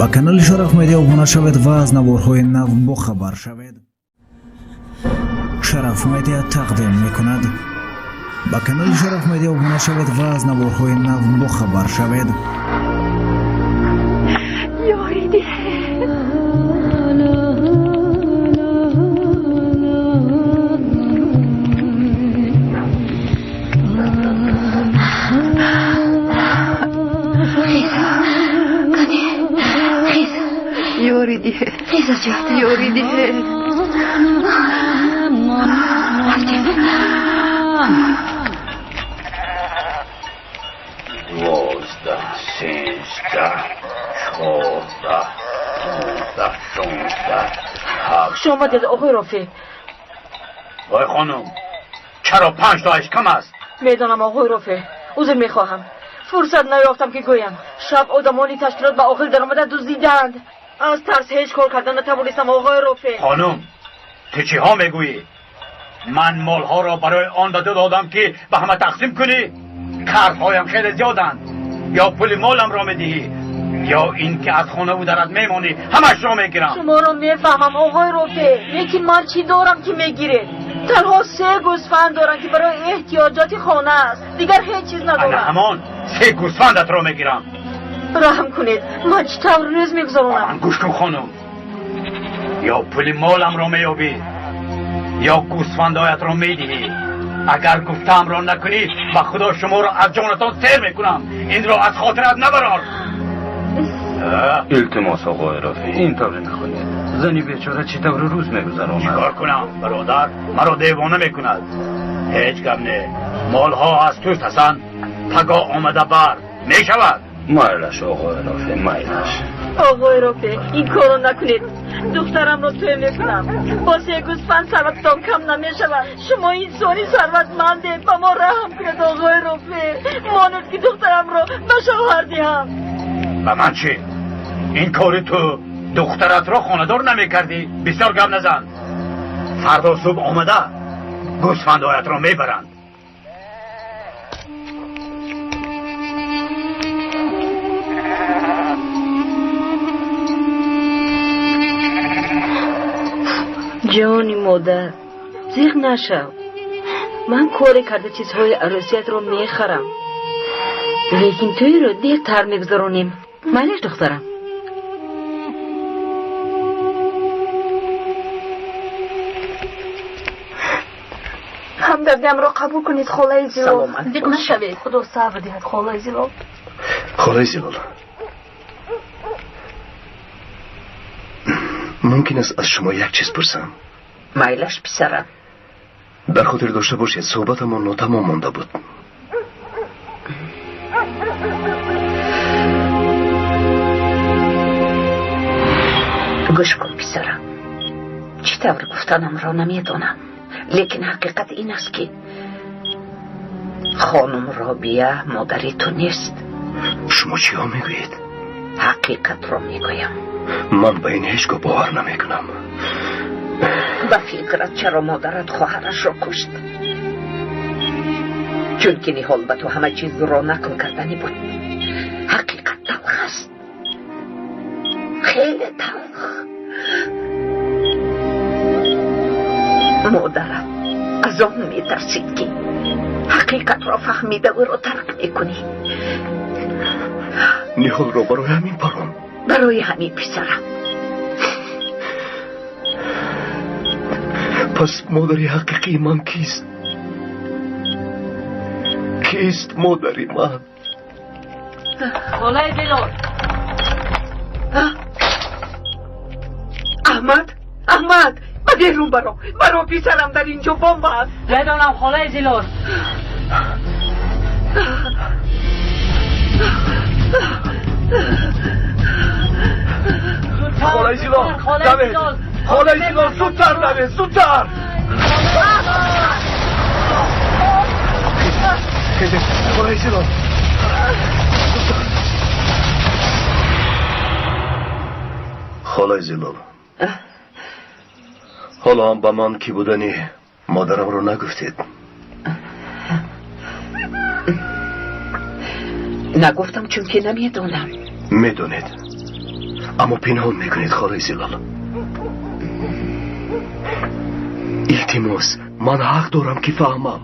ба канали Шараф медиа обуна шавед ва аз наворҳои нав бохабар шавед. Шараф медиа тақдим мекунад. ба канали Шараф медиа обуна шавед ва аз наворҳои нав бохабар шавед. Yoridi. Teyze çıktı. Yoridi. Dvozda, sejda, çorda, punda, şonda, hafta. شما دید آقای رافی. وای خانم، چرا 5 تایش کم است؟ میدانم آقای رافی. عذر میخواهم. فرصت نیافتم که گویم. شب آدمانی تشکیلات به آخر در آمده دزدیدند. از ترس هیچ کار کردن نتوانستم آقای رافی. خانم، تو چی ها میگویی؟ من مالها را برای آن به تو دادم که به همه تقسیم کنی؟ کارهایم خیلی زیادند. یا پول مالم را میدهی یا این که از خانه او درت میمانی همش را میگیرم. شما را میفهمم آقای رافی. لیکن من چی دارم که میگیره؟ تنها 3 گوسفند دارم که برای احتیاجات خانه است. دیگر هیچ چیز ندارم. انا همان 3 گوسفندت را میگیرم. رحم کنید. من چطور روز میگذارونم؟ من گوش کن خانم، یا پول مالم را میابی یا گوسفندایت را میدهی. اگر گفتم را نکنی به خدا شما را از جانتان سیر میکنم. این را از خاطرت نبرار. التماس آقای رافی این طور نکنید. زنی بیچاره چی طور روز میگذراند؟ چیکار کنم برادر؟ مرا دیوانه میکند. هیچ کم نه، مالها از توست هستند. پگاه آمده بر میشود. مایلش آقای رافی، مایلش. آقای رافی این کارو نکنید. دخترم رو توی میکنم. با 3 گوسفند ثروتتان کم نمیشود. شما انسانی ثروتمنده. با ما رحم کنید آقای رافی. مانید که دخترم رو به شوهر دهم. به من چی؟ این کاری تو دخترت را خاندار نمیکردی؟ بسیار گپ نزن. فردا صبح آمده گوسفندایت را میبرند. جانی مادر زیغ نشو. من کاری کرده چیزهای عروسیت رو میخرم. لیکن توی رو دیرتر میگذارونیم. مالش دخترم؟ همدردیم رو قبول کنید خالای زیلال. دیگه نشوید. خدا صبر دهد خالای زیلال. خالای زیلال، ممکن است از شما یک چیز پرسم؟ مایلش پسرم. در خاطر داشته باشید صحبتمان ناتمام مانده بود. گوش کن پسرم. چی طور گفتنم را نمیدانم، لیکن حقیقت این است که خانم رابیه مادری تو نیست. شما چی ها میگویید؟ حقیقت را میگویم. من به این هیچگاه باور نمیکنم. به فکرت چرا مادرت خواهرش را کشت؟ چون که نهال به تو همه چیز را نقل کردنی بود. حقیقت تلخ است، خیلی تلخ. مادرت از آن میترسید که حقیقت را فهمیده و را ترک میکنی. نهال را برای همین پران؟ برای همین پسرم. پس مادری حقیقی من کیست؟ کیست مادری من؟ خالای زیلال. احمد بیرون برو پسرم در اینجا بمب است. میدانم خالای زیلال. خالای زیلال، خالای زیلال زودتر زودتر. خالای زیلال، خالای زیلال، حالا هم به من کی بودنی مادرم رو نگفتید؟ نگفتم چون که نمیدونم. میدونید؟ اما پنهان میکنید خاله زلال. التماس من حق دارم که فهمم.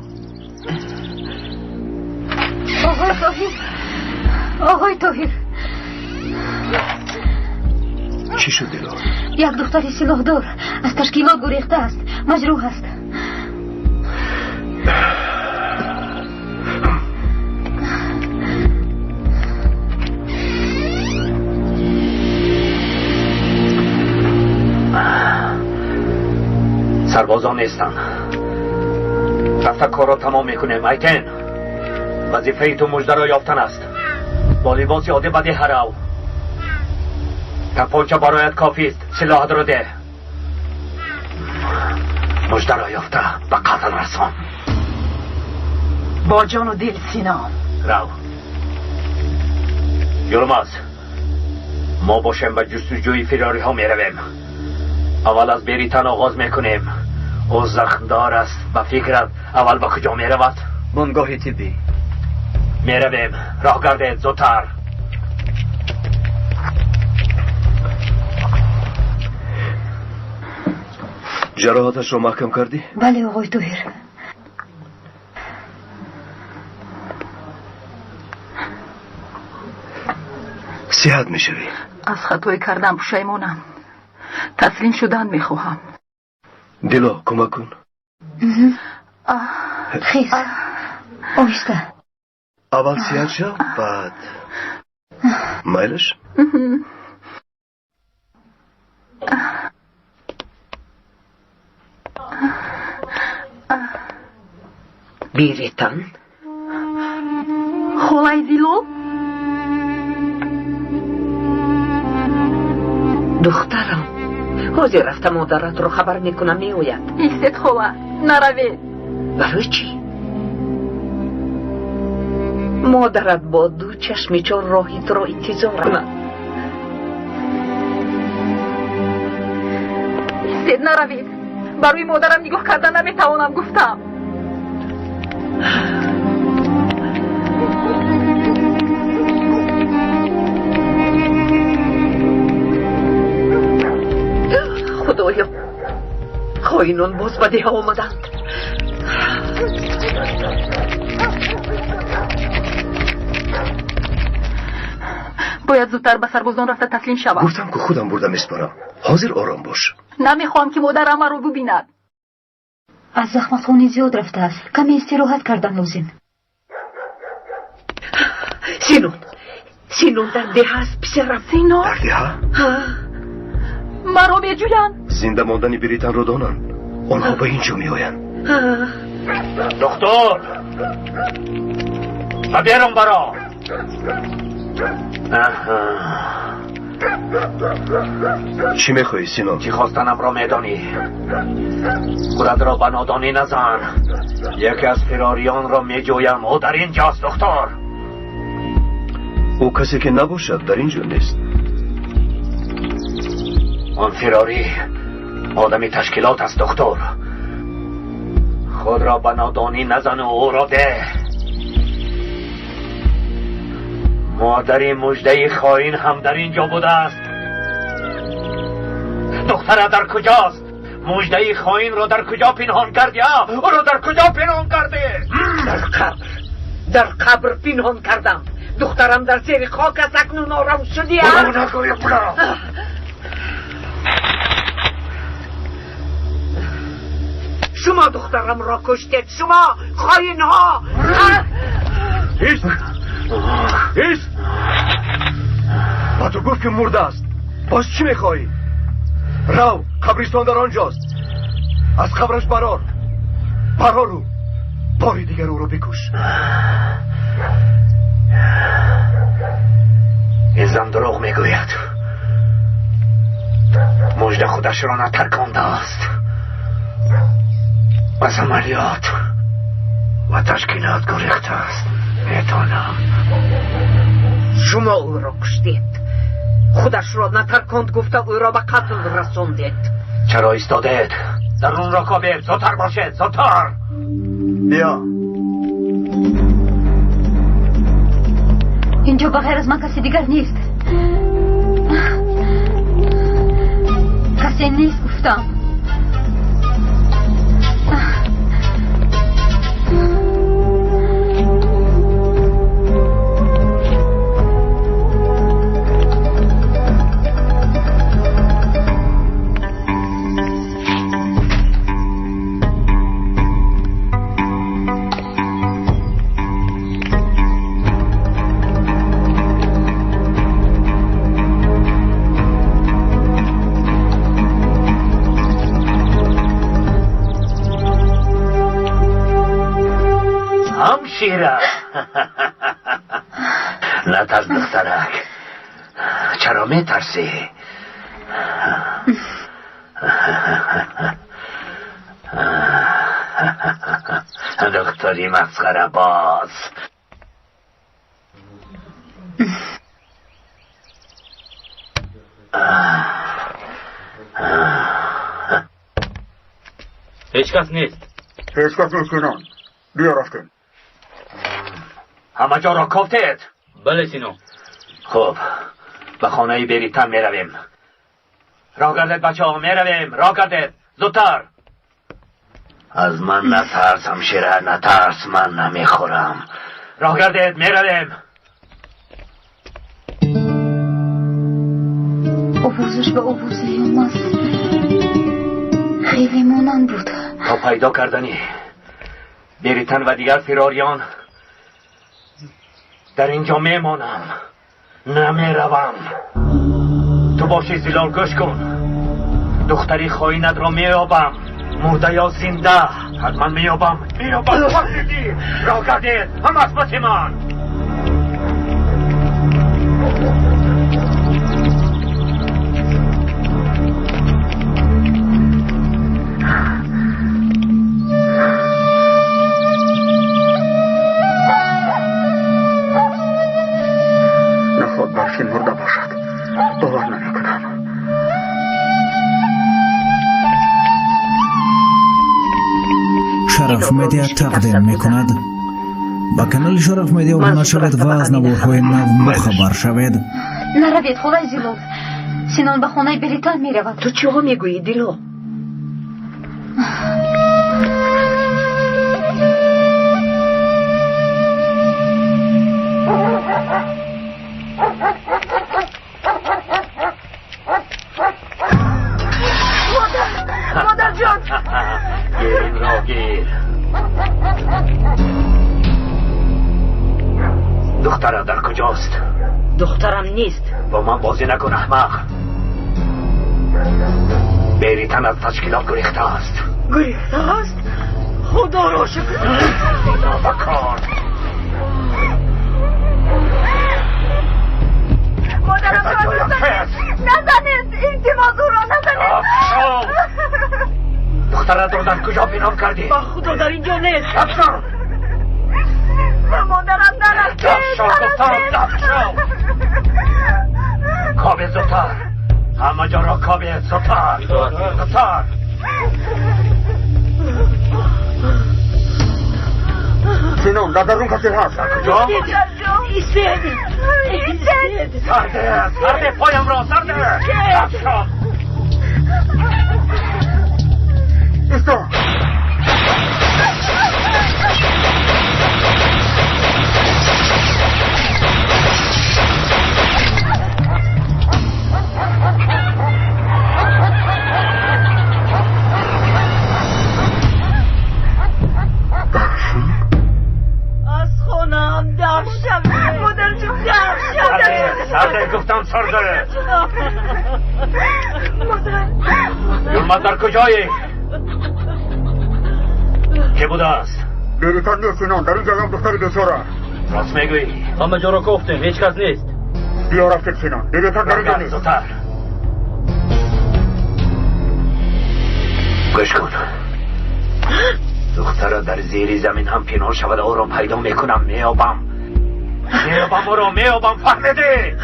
آقای طاهر چی شد دلال؟ یک دختر سلاحدار از تشکیلات گریخته است، مجروح است. سربازان نیستن. رفته کار را تمام میکنیم. ایتن وظیفه تو مژده را یافتن است. با لباس عادی بده هراو. تپانچه برایت کافی است. سلاح را ده. مژده را یافته به قتل رسان. با جان و دل سینا. رو یلماز، ما باشیم به جستجوی فراری ها میرویم. اول از بریتن آغاز میکنیم. او زخمدار است. به فکرت اول به کجا میرود؟ بنگاه طبی. میرویم. راه گردید زودتر. جراحاتش رو محکم کردی؟ بله آقای طاهر. صحت میشوی. از خطای کردم پشیمانم. تسلیم شدن میخواهم. دلا کمک کن. خیز آهسته. اول صحت شو بعد میلش. بیریتن خولای زیلو. دخترم حاضر رفته مادرت رو خبر میکنم میآید. ایستد خولا نروید. برای چی؟ مادرت با دو چشم چون راهیت رو انتظار کنم. ایستد نروید. برای مادرم نگاه کردن نمیتوانم گفتم. خدایا خائنان باز به ده آمدند. باید زودتر به سربازان رفته تسلیم شوم. گفتم که خودم بردم اسپارم. حاضر آرام باش. نمیخوام که مادرم رو ببیند. از زخمت خونی زیاد رفته است، کمی استراحت کردن لازم. سینون در ده هست پسرم. سینا در ده مرا میجویند. زنده ماندن بریتن رو دانن. آنها به اینجا می آین. دکتر بیارم برا. چی میخوایی سینان؟ چی خواستنم را میدانی؟ خودت را به نادانی نزن. یکی از فراریان را میجویم. او در اینجاست دکتر. او کسی که نباشد در اینجا نیست. آن فراری آدمی تشکیلات است دکتر. خود را به نادانی نزن و او را ده. مادری مژده خائن هم در اینجا بوده است. دختر در کجاست؟ مژده خائن رو در کجا پنهان کردی؟ او رو در کجا پنهان کردی؟ در قبر پنهان کردم. دخترم در زیر خاک است. اکنون آرام شدی. برو نگوی بلا. شما دخترم را کشتید. شما خائن ها. ایست با تو گفت که مرده است. باز چی میخوایی؟ رو قبرستان در آنجاست. از قبرش برارو باری دیگر او رو بکش. این زن دروغ میگوید. مژده خودش را نترکانده است. از عملیات و تشکیلات گریخته است. میتونم. شما او را کشتید. خودش را نترکاند گفته او را به قتل رساندید. چرا ایستادید؟ در اون را کابید. زودتر باشید. زودتر. بیا. اینجا بغیر از من کسی دیگر نیست. محسن نیست گفتم. شیره نترس دخترک. چرا میترسی؟ دکتری مسخره باز. هیچ کس نیست. هیچ کس نیست سینان. بیا رفتیم. همه جا را کفتید؟ بله سینو. خوب، به خانه بریتن میرویم. راه گردید بچه ها، میرویم. راه گردید زودتر. از من نترس همشیره، نترس، من نمیخورم. راه گردید میرویم. اوبوزش به اوبوزه اومد. خیلی مانند بود. تا پیدا کردنی بریتن و دیگر فراریان در اینجا میمانم، نمیروم. تو باشی زلال گوش کن. دختری خواهینت را میابم، مرده یا زنده حتما میابم. فهمیدی؟ راه گردید، هم از پس من. نخواد برشین مرده باشد. باور نمیکنم. شرف مدیا تقدیم میکند. با کانال شرف مدیا ابونه شوید و از نوارهای نو خبر شوید. نروید خدای زیلو. سینان به خانه بریتان میرود. تو چه میگویی دیلو؟ مادر جان، گیریم را گیر. دختره در کجاست؟ دخترم نیست. با من بازی نکن احمق. بریتن از تشکیلات گریخته است. گریخته است؟ خدا را شکر. اینا بکار. مادرم را نزنید. التماس او را نزنید. دختره رو در کجا پنهان کردی؟ با خدا در اینجا نیست. دفشو. مادرم نرفتید. دفشو گفتم، دفشو. کابه زودتر. همه جا را کابه زودتر. زودتر. سینان ندارون کسی هست. کجا؟ ایستید. سرده پایم را سرده. دفشو. ایستا. از خونم دفع شوید. مادر جون دفع شوید. سرده گفتم سرده. مادر یلمت در کجایی؟ که بوده است؟ بریتن نیست سینان. در اینجا هم دختری بسیاره. راست میگویی؟ همه جا را گفتیم هیچ کس نیست. بیا رفتیم سینان. بریتن در اینجا نیست. زودتر. گوش کن. دختر در زیر زمین هم پنهان شود. او را پیدا میکنم، میابم او را میابم. فهمیدی؟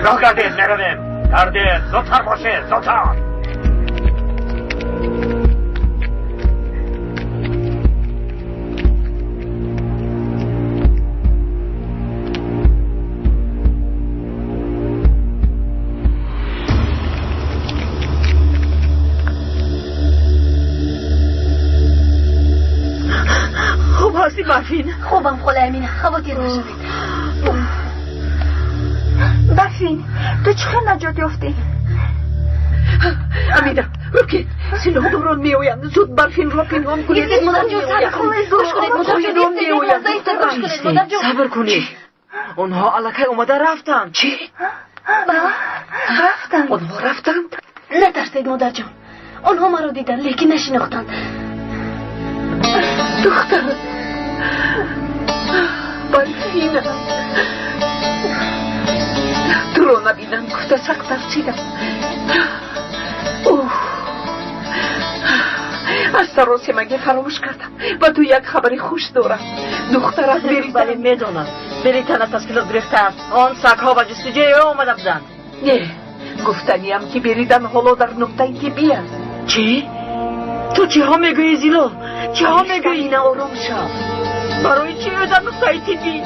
راه گردید میرویم. گردید زودتر باشه، زودتر. بافین؟ خوبم خاله امینه خواطر نشوید. بافین تو چقدر نجات یافتی؟ امینا روکی سیلو دوران میویم زود بافین رو پنهان کنید. مادر جون صبر کنید گوش کنید مادر جون صبر کنید. اونها الکی اومده رفتن. چی؟ رفتن. اونها رفتن؟ نترسید مادر جون. آنها مرا دیدن لیکن نشناختند. دخترم بافین تو رو نبینم گفته سخت ترسیدم. از تراسی مگه فراموش کردم و تو یک خبری خوش دارم. دخترم بله میدونم. بریتن تسکیلات گرفته است. آن سگها و جستجوی او آمده بودند. نه گفتنیم که بریدن حالا در نقطه طبی است. چی؟ تو چی ها میگویی زیلو؟ چی ها میگویی؟ نه آرام شو. برای چی در نقطه طبی؟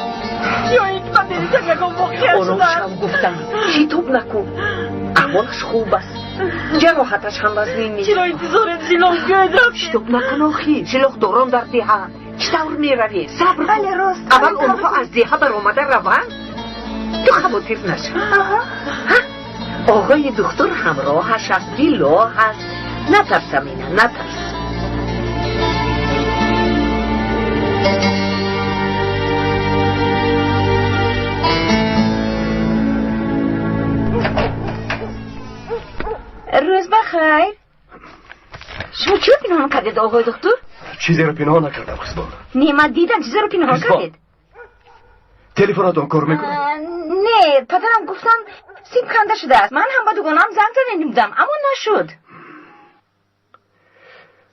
یا این من بریدن یکم واقعیت آرام شدن؟ شو گفتم. شیطوب نکن. احوالش خوب است. جراحتش هم وزنی نیست. چرا انتظار زیلو گردم؟ شیطوب نکن آخی. زیلوخ دوران در دیها. چطور میروی؟ صبر کن. بله راست. اول اونها از دیها بر اومده روند. تو خواطر نشو. آقای دکتر همراهش از زیلو هست. نترس امینه نترس. روز بخیر. شما چی رو پنهان کردید آقای دکتر؟ چیزی رو پنهان نکردم خزبان. نه من دیدم چیزی رو پنهان کردید. تلفناتون کار میکنه؟ نه پدرم گفتم سیم کنده شده است. من هم با دوگانم زنگ زنه بودم اما نشد.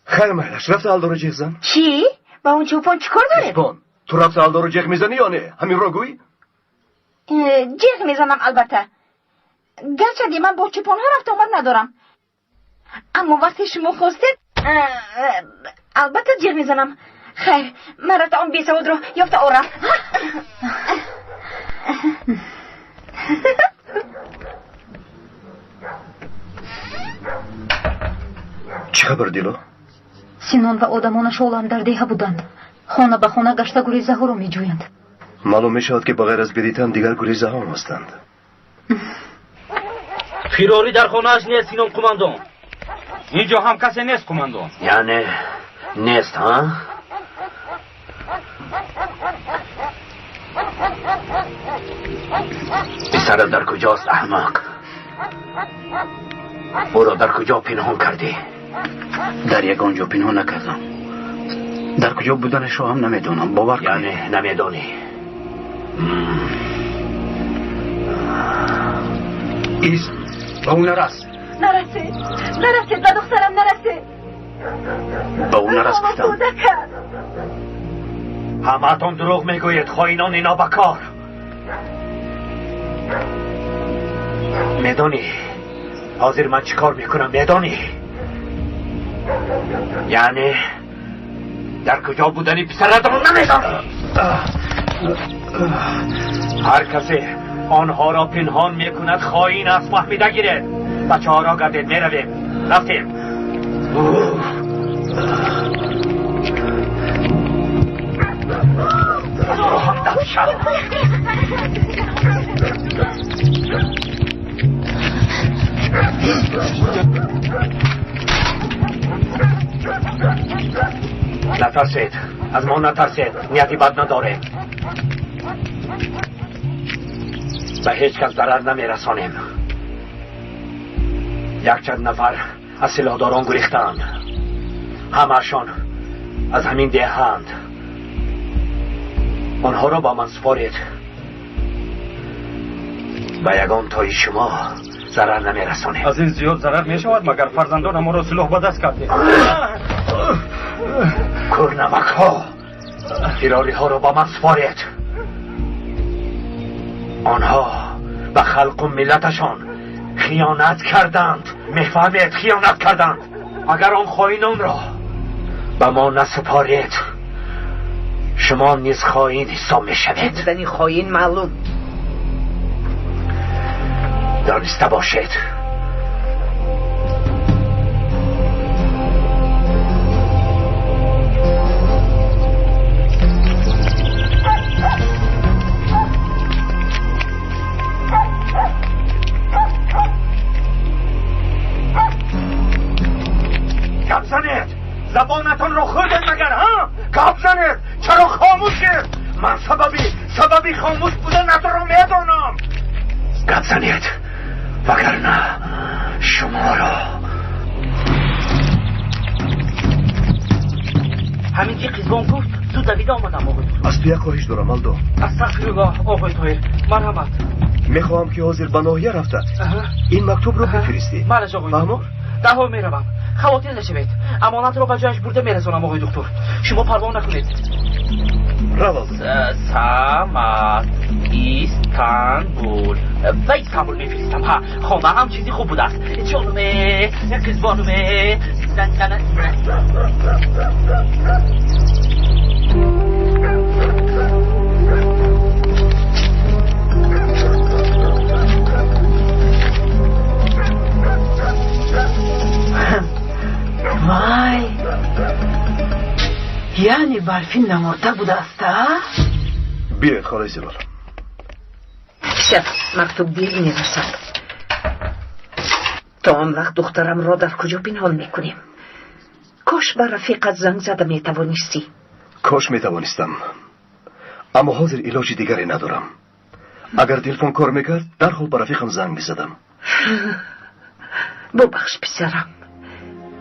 خیر مهلش رفت الدار جیغ زن؟ چی؟ با اون چوپان چی کار داره؟ خزبان تو رفت الدار جیغ میزنی یا نه؟ همین را گویی؟ جیغ میزنم البته. گرچه من با چوپان ها رفت آمد ندارم. اما وقتی شما خواستید البته جیغ میزنم. خیر من رفت آن بیسود رو یافته آورم. چه خبر دیلو؟ سینان و آدمانش اولم در دیه بودند. خانه به خانه گشته گریزه ها رو می جویند. معلوم می شود که بغیر از بریتن دیگر گریزه ها هم هستند. فیروری در خانه اش نیست سینم کماندون. اینجا هم کسی نیست کماندون. یعنی نیست ها؟ پسر در کجاست احمق؟ او را در کجا پنهان کردی؟ در یگان جا پنهان نکردم. در کجا بودنش رو هم نمیدونم. باور کن. یعنی نمیدونی؟ ایست با اون نرس. نرسید به دخترم نرسید. با اون نرس گفتم. همه تون دروغ میگوید خائنان اینا بکار. میدونی حاضر من چیکار میکنم میدونی؟ یعنی در کجا بودنی پسرت رو نمیدونی؟ هر کسی آنها را پنهان میکند خائن است فهمیده گیرد. بچه ها را گردید میرویم. رفتیم. نترسید از ما نترسید. نیتی بد نداریم. به هیچ کس ضرر نمیرسانیم. یک چند نفر از سلاحداران گریختند. همه‌شان از همین دهند. آنها را با من سپارید. به یگان تای شما ضرر نمیرسانیم. از این زیاد ضرر می شود مگر فرزندان ما را سلاح به دست کرده. کورنمک ها فراری ها را با من سپارید. آنها به خلق و ملتشان خیانت کردند. میفهمید خیانت کردند. اگر آن خائنان را به ما نسپارید شما نیز خائن حساب میشوید. بودنی خائن معلوم. دانسته باشید. گپ زنید زبانتون رو خوردید مگر ها؟ گپ زنید چرا خاموشید؟ من سببی خاموش بودنتون رو میدونم. گپ زنید وگرنه شما را همین که قیزبان گفت زود دویده آمدم آقای دکتر. از تو یک خواهش دارم آلدو. استغفرالله آقای طاهر، مرحمت. میخواهم که حاضر به ناحیه رفته این مکتوب رو بفرستی. بله آقای دکتر. دهو میروم. خواتین نشوید. امانت رو به جایش برده میرسونم آقای دکتر. شما پروا نکنید. روال سمت ایستانبول و ایستانبول میفرستم. ها خانه هم چیزی خوب بوده است. جانومه قیزبانومه وای یعنی برفین نمرده بوده است بیاید خاله زبال. شب مکتوب دیر میرسد. تا آن وقت دخترم را در کجا پنهان میکنیم؟ کاش به رفیقت زنگ زده میتوانستی. کاش میتوانستم اما حاضر علاج دیگری ندارم. اگر تلفن کار میکرد درحال به رفیقم زنگ میزدم. ببخش پسرم،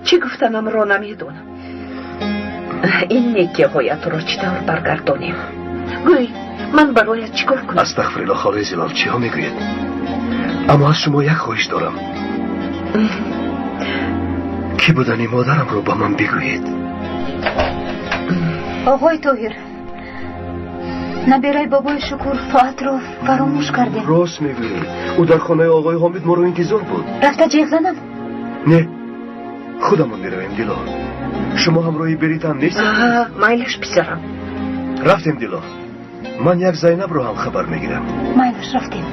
چی گفتنم را نمیدونم. این نیکی هایت را چطور برگردانیم؟ گوی من برایت چیکار کنم؟ استغفرالله خاله زلال چی ها میگوید؟ اما از شما یک خواهش دارم. کی بودنی مادرم رو به من بگویید. آقای طاهر، نبیرای بابای شکور فقط رو فراموش کردیم. راست میگویید. او در خانه آقای حامد ما رو انتظار بود. رفته جیغ زنن؟ نه خودمون میرویم دیلا. شما همراهی برید هم نیست؟ مایلش پسرم. رفتیم دیلا. من یک زینب رو هم خبر میگیرم. مایلش رفتیم.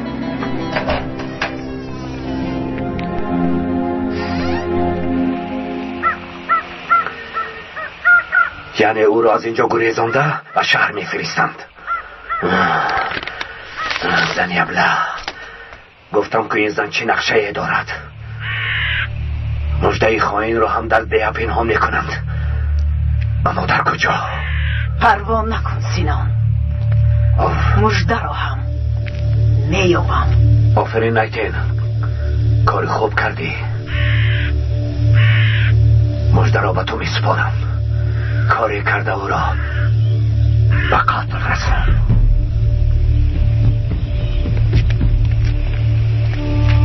یعنی او را از اینجا گریزانده و شهر میفرستند. زنی ابله گفتم که این زن چی نقشه دارد. مژده خائن را هم در بیه پنهان میکنند. اما در کجا؟ پروا نکن سینان. مژده را هم میابم. آفرین نیتین، کار خوب کردی. مژده را به تو میسپارم. کاری کرده او را به قتل رسان.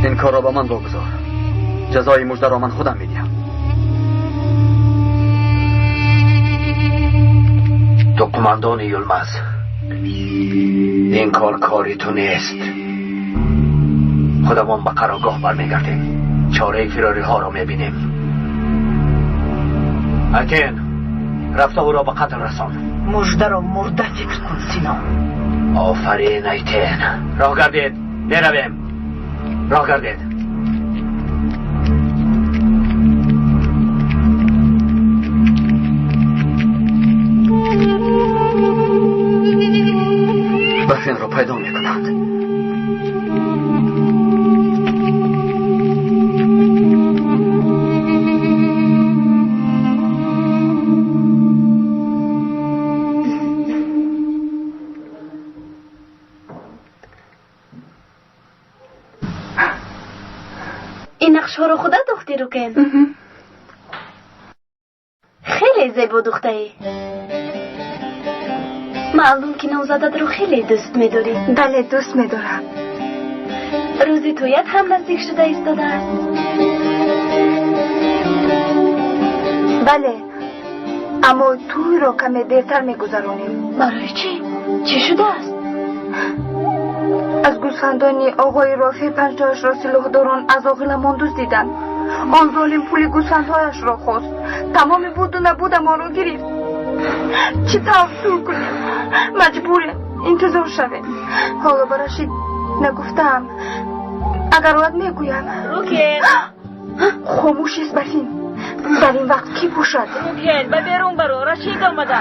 این کار را به من بگذار. جزای مژده را من خودم میدیم. تو قماندان یلمز، این کار کاری تو نیست. خودمون به قرارگاه برمیگردیم. چاره فراری ها را میبینیم. اکین رفته او را به قتل رسان. مژده را مرده فکر کن سینان. آفرین ایتین. راه گردید میرویم. راه گردید. برفین را پیدا میکنند. این نقشه رو خودت دختری رو کن. خیلی زیبا دختری. معلوم که نوزادت رو خیلی دوست میداری. بله دوست میدارم. روزی تویت هم نزدیک شده ایستاده است. بله اما توی رو کمی دیرتر میگذرانیم. برای چی؟ چی شده است؟ از گوسفندانی آقای رافی 50 را سلاح داران از آقل دزد دیدن. آن ظالم پول گوسفندهایش را خواست. تمام بود و نبود ما رو گرفت. چی تفسیر کنیم؟ مجبوریم انتظار شویم. حالا براشید نگفتم. اگر باید میگویم. روکن خاموش است برفین. در این وقت کی پوشد؟ روکن به بیرون برو. رشید آمده.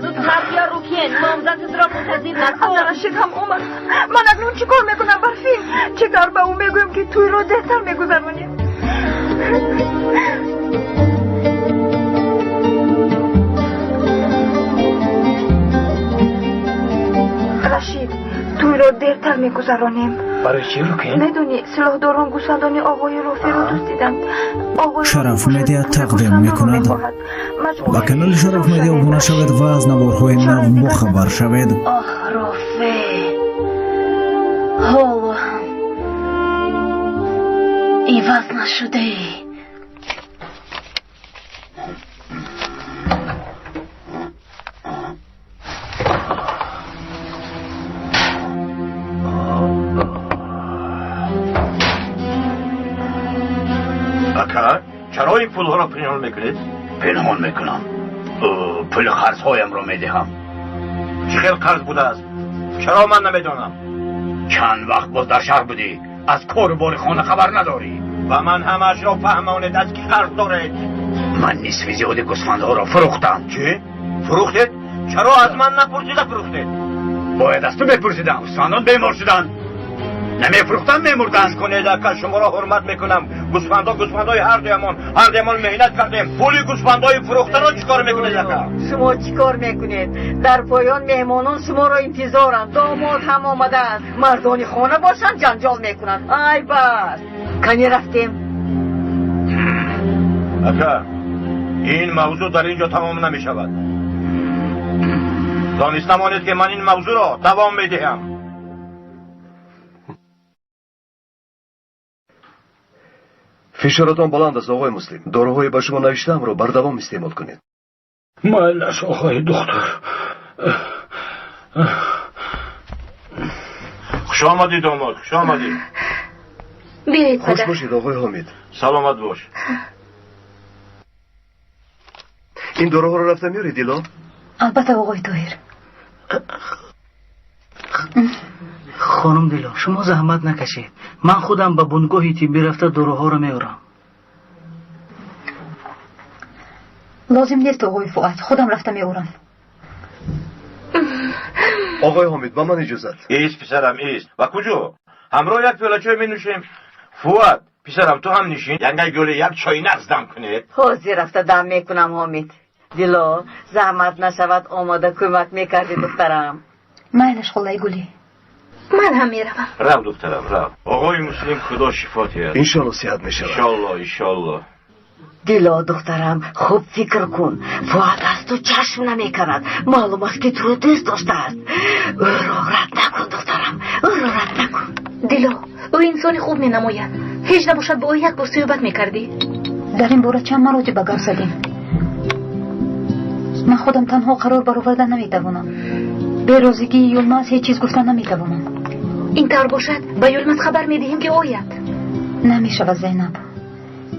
زود بیا روکن. مامزدت را منتظر نکن. رشید هم اومد. من اکنون چی کار میکنم برفین؟ چه کار به اون میگویم که توی رو دهتر میگذرونیم؟ شب میگذرانیم. برای چی رکن؟ میدونی سلاحداران گوسفندان آقای رافی رو دوست دیدند. آقای شرف رافی مدیا گوسفندان تقدیم رو میکند. می‌خواهد. با کانال شرف مدیا ابونه شوید و از نوارهای نو با خبر شوید. آه رافی حالا هم عوض نشده ای. اکا چرا این پول ها را پنهان میکنید؟ پنهان میکنم. پول قرض هایم را میدهم. چه خیلی قرض بوده است؟ چرا من نمیدانم؟ چند وقت باز در شهر بودی، از کار بار خانه خبر نداری. و من همش را فهمانید از کی قرض دارید. من نصف زیاد گوسفندها را فروختم. چی؟ فروختید؟ چرا از من نپرسیده فروختید؟ باید از تو بپرسیدم. گوسفندان بیمار شدن، نمیفروختن میمردن. کنید اکا شما را حرمت میکنم. گوسفندای هر دیمان مهنت کردیم. پولی گوسفندای فروخته را چیکار میکنید اکا؟ شما چیکار میکنید؟ در پایان مهمانان شما را انتظارند. داماد هم آمده است. مردان خانه باشند جنجال میکنند. ای بس کنی رفتیم. اکا این موضوع در اینجا تمام نمیشود. دانستمانید که من این موضوع را دوام میدهم. فشارتان بلند است آقای مسلم. داروهای به شما نوشتم رو بر دوام استعمال کنید. مایلش آقای دکتر. خوش آمدید داماد، خوش آمدید. بیایید خوش پدر. باشید آقای حامد. سلامت باش. این داروها رو رفته میاری دیلا؟ البته آقای طاهر. خانم دیلا شما زحمت نکشید. من خودم به بنگاهی طبی رفته داروها رو میارم. لازم نیست آقای فؤاد، خودم رفته میارم. آقای حامد با من اجازت. ایست پسرم ایست. و کجا؟ همراه یک پیاله چای می نوشیم. فؤاد پسرم تو هم نشین. ینگه گله یک چای نقصدم کنید. حاضر رفته دم میکنم حامد. دیلا زحمت نشود آماده کمک میکردی دخترم. مایلش خلای گلی. من هم میروم. رو دخترم رو. آقای مسلم خدا شفات یاد. انشالله صحت میشه. انشالله. دیلا دخترم خوب فکر کن. فؤاد از تو چشم نمیکند. معلوم است که تو رو دوست داشته است. او را رد نکن دخترم، او را رد نکن. دیلا او انسانی خوب می نماید. هیچ نباشد با او یک بار صحبت میکردی؟ در این باره چند مراتب به گپ زدیم. من خودم تنها قرار برآوردن نمیتوانم. به روزگی یلماز هیچ چیز گفتن نمیتوانم. این طور باشد به یلماز خبر میدهیم که آید. نمیشود زینب.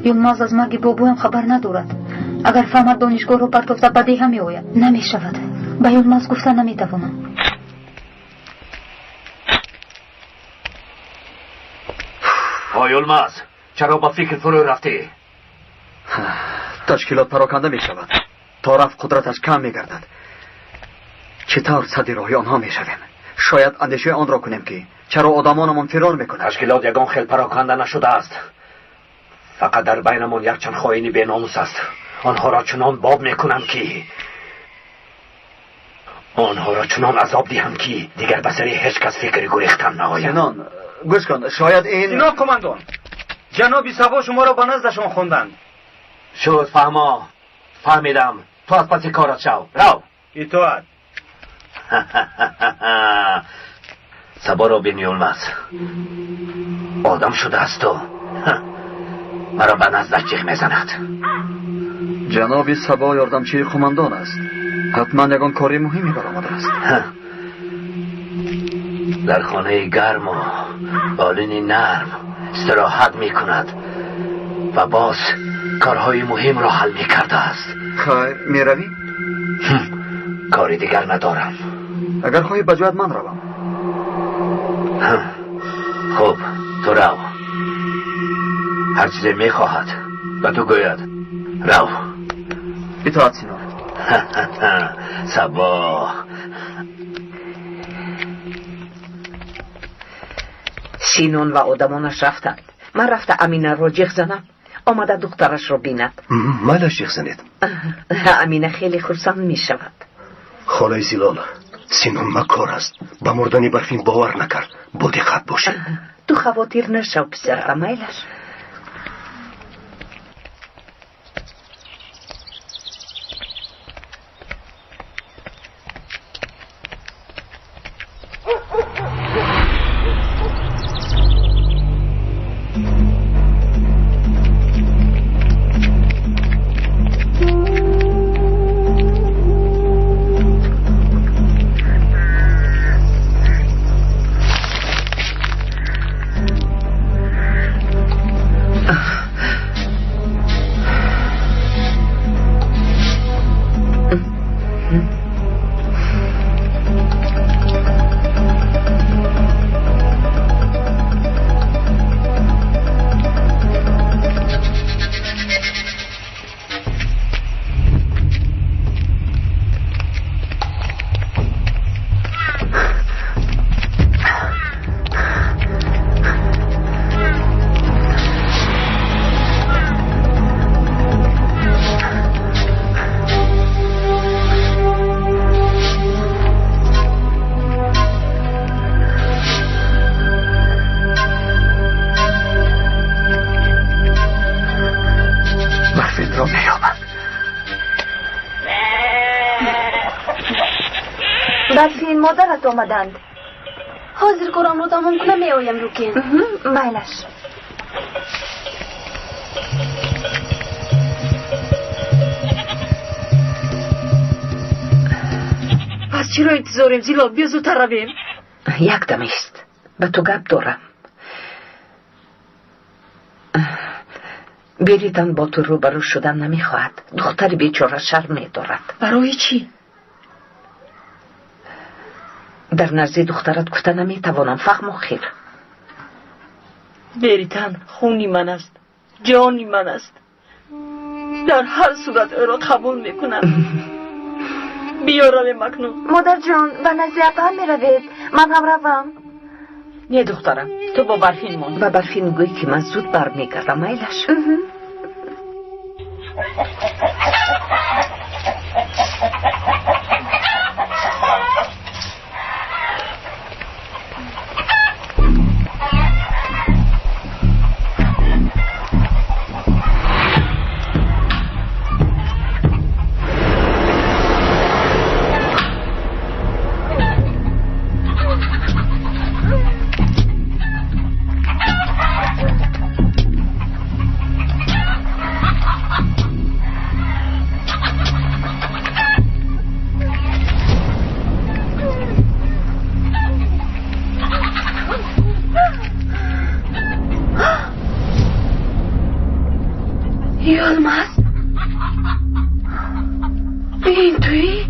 یلماز از مرگ بابویم خبر ندارد. اگر فهمد دانشگاه رو پرتافته بدی هم میآید. نمیشود. به یلماز گفتن نمیتوانم. یلماز چرا با فکر فرو رفتی؟ تشکیلات پراکنده می شود. طرف قدرتش کم می گردد. چطور صدی راهی آنها می شویم؟ شاید اندیشه آن را کنیم که چرا آدمانمان فرار می کنند. تشکیلات یگان خیلی پراکنده نشده است. فقط در بینمان یک چند خائنی بی ناموس است. آنها را چنان باب می کنم که آنها را چنان عذاب دهم که دیگر به سر هیچ کس فکر گریختن نآید. سنان گوش کن، شاید این جناب کماندان، جناب سبا شما را به نزدشان خواندند. شد فهمیدم. تو از پس کارت شو. رو اطاعت. سبا را بین یلماز آدم شده است تو. مرا به نزدش جیغ میزند. جناب سبا یاردمچی قماندان است. حتما یگان کاری مهمی برآمده است. در خانه گرم و بالین نرم استراحت می کند و باز کارهای مهم را حل می کرده است. خیر می روی؟ کاری دیگر ندارم. اگر خواهی بجوید من روم. خوب تو رو. هر چیزی می خواهد و تو گوید رو. اطاعت سینان. سبا سینون و آدمانش رفتند. من رفته امینه را جیغ زنم. آمده دخترش را بیند. مالش جیغ زنید. امینه خیلی خرسند می شود. خاله زیلال سینون مکار است. به مردن برفین باور نکرد. با دقت باش. تو خواطر نشو پسر میلش. برفین مادرت آمدند. حاضر کارم رو تمام کنم میایم روکین. میلش. پس چرا انتظاریم زیلا؟ بیا زودتر رویم. یک دم است. به تو گپ دارم. بریدن با تو روبرو شدن نمیخواهد. دختر بیچاره شرم میدارد. برای چی؟ در نزد دخترت گفته نمیتوانم. فهم خیر. بریتن خونی من است، جانی من است. در هر صورت او را قبول میکنم. بیا رویم اکنون. مادر جان به نزد اپا می روید. من هم روم. نه دخترم، تو با برفین مان. با برفین گوی که من زود برمیگردم. میلش. Yılmaz. این توی؟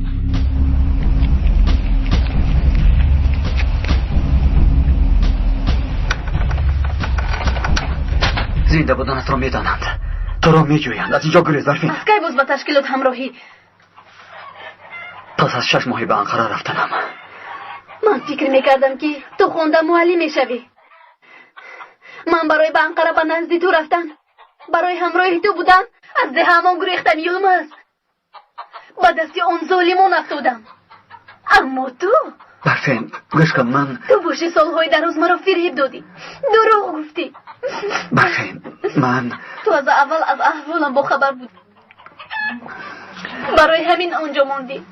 زنده بودنت را میدانند. تو را میجویند. از اینجا گریز برفین. از کی باز با تشکیلات همراهی؟ پس از 6 ماهی به انقره رفتنم. من فکر میکردم که تو خونده معلم میشوی. من برای به انقره به نزد تو رفتن، برای همراهی تو بودن، از ده همان گریختم یلمز. با دستی اون ظالمون افتادم. اما تو برفین گوش کن. من تو باشی سالهای در روز مرا فریب دادی، دروغ گفتی. برفین من تو از اول از احوالم با خبر بود، برای همین آنجا ماندی.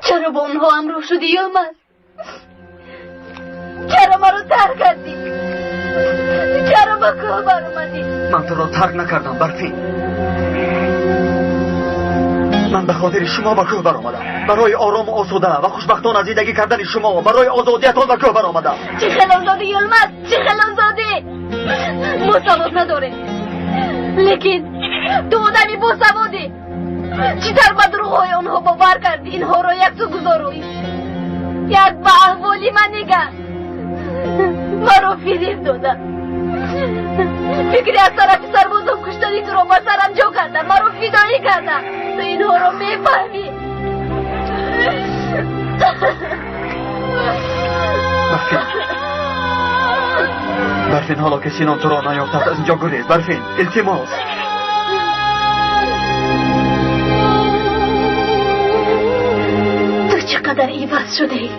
چرا با اونها همراه شدی یلمز؟ چرا ما رو ترک کردی؟ چرا با کوه بر اومدی؟ من تو را ترک نکردم برفین. من به خاطر شما به کوه بر آمدم، برای آرام و آسوده و خوشبختانه زندگی کردن شما، برای آزادیتان به کوه بر آمدم. چه خلال زادی یلمز؟ چه خلال زادی؟ مساوات نداره، لیکن تو آدمی باسوادی. چیتر به دروغهای اونها باور کردی؟ اینها را یک تو گذاروی، یک به احوالی من نگر. مرا فریب دادن. فکری از طرف سر میکردم تو اینها رو میفهمی. برفین حالا که سینان تو را نیافتد از اینجا گریز. برفین التماس. تو چقدر عوض شده ای.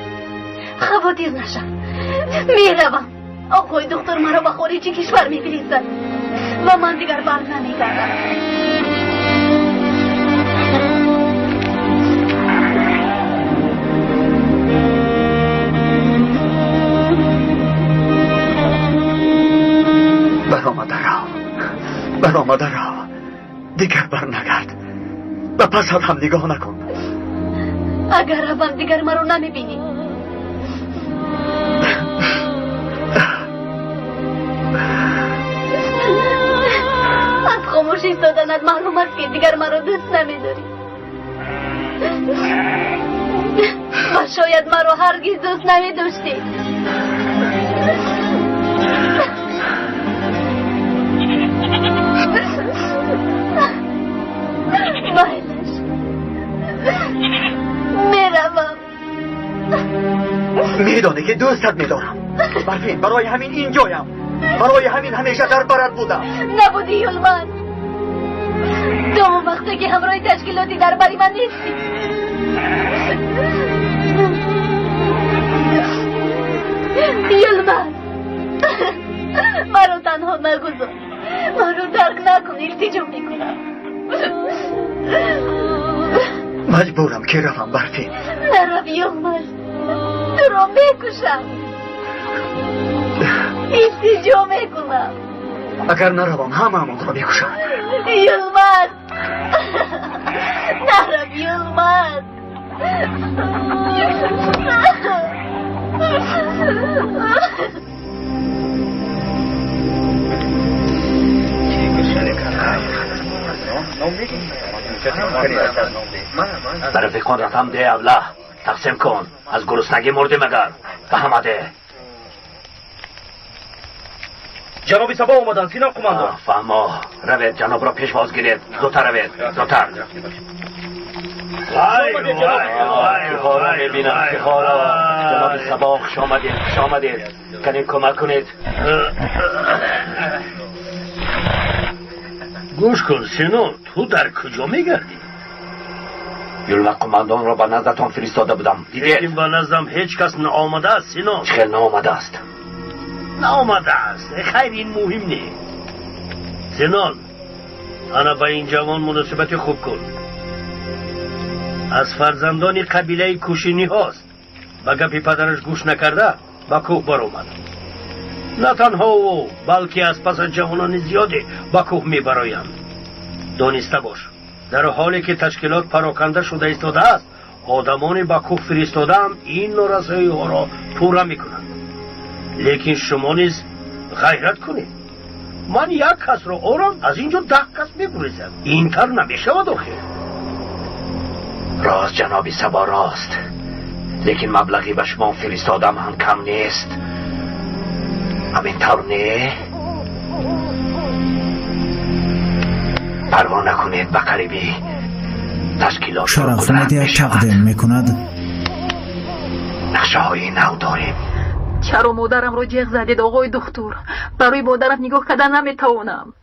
خواطر نشم میروم. آقای دکتر مرا به خارج کشور میفرستد و من دیگر بر نمیگردم. برآمده رو دیگر بر نگرد و پس هم نگاه نکن. اگر روم دیگر مرا نمیبینی. از خاموش ایستادنت معلوم است که دیگر مرا دوست نمیداری و شاید مرا هرگز دوست نمیداشتی. بایدش میروم. میدانی که دوستت میدارم. برفین برای همین اینجایم. برای همین همیشه در برات بودم. نبودی یلمن. تو اون وقتی که همراه تشکیلاتی در بری من نیستی. یلمن مرا تنها نگذار. مرا درک نکن. التجا میکنم. مجبورم که روم برفین. نرو یلمن. تو را میکشم. التجا میکنم. اگر نروم همه را میکشم. یلمن نرو یلمن. برای فکر رقم ده ابله تقسیم کن. از گرسنگی مرده مگر فهمده. جنابی سبا اومدن سینا قماندان. فهما روید جناب را پیش باز گیرید. زودتر روید زودتر. خارا میبینم خارا. جناب سبا خوش آمدید کنید کمک کنید. گوش کن سینو تو در کجا میگردی؟ یلمن قماندان را به نزدتان فرستاده بودم دیدید؟ این به نزدم هیچ کس نآمده است سینو. چه نآمده است؟ نآمده است خیر این مهم نیست. سینون انا با این جوان مناسبت خوب کن. از فرزندان قبیله کوشینی هاست. با گپی پدرش گوش نکرده با کوه بر اومد. نه تنها او بلکه از پس جوانان زیادی با کوه میبرایند. دانسته باش در حالی که تشکیلات پراکنده شده ایستاده است آدمانی با کوه فرستاده هم این نارسایی ها را پورا میکنند. لیکن شما نیز غیرت کنید. من یک کس را آرام از اینجا 10 کس میبریزم. اینطور نمیشود آخه. راست جنابی سبا راست. لیکن مبلغی به شما فرستادم هم کم نیست. همین طور نه؟ پروا نکنید به قریبی تشکیلات شرف مدیا تقدیم میکند. نقشه های نو داریم. چرا مادرم رو جیغ زدید آقای دکتر؟ برای مادرم نگاه کردن نمیتوانم.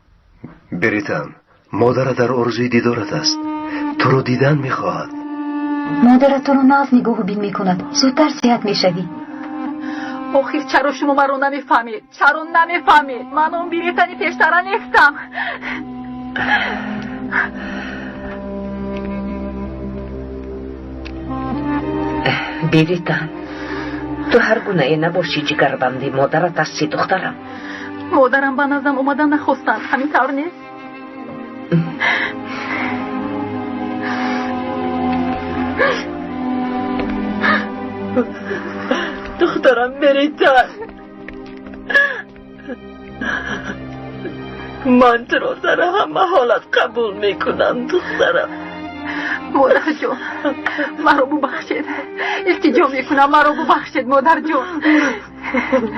بریتم مادر در آرزوی دیدارت است. تو رو دیدن میخواهد. مادرت تو رو ناز نگاه بین میکند. زودتر صحت میشوی. آخر چرا شما مرا نمیفهمید؟ چرا نمیفهمید؟ من اون بریتنی پیشتره نیستم. بریتن تو هر گونه نباشی جگربندی. مادرت هستی دخترم. مادرم به نظرم اومدن نخواستن. همین طور نیست؟ دخترم بریتن من تو را در همه حالت قبول میکنم دخترم. مادر جان مرا ببخشید. التجا میکنم مرا ببخشید مادر جان.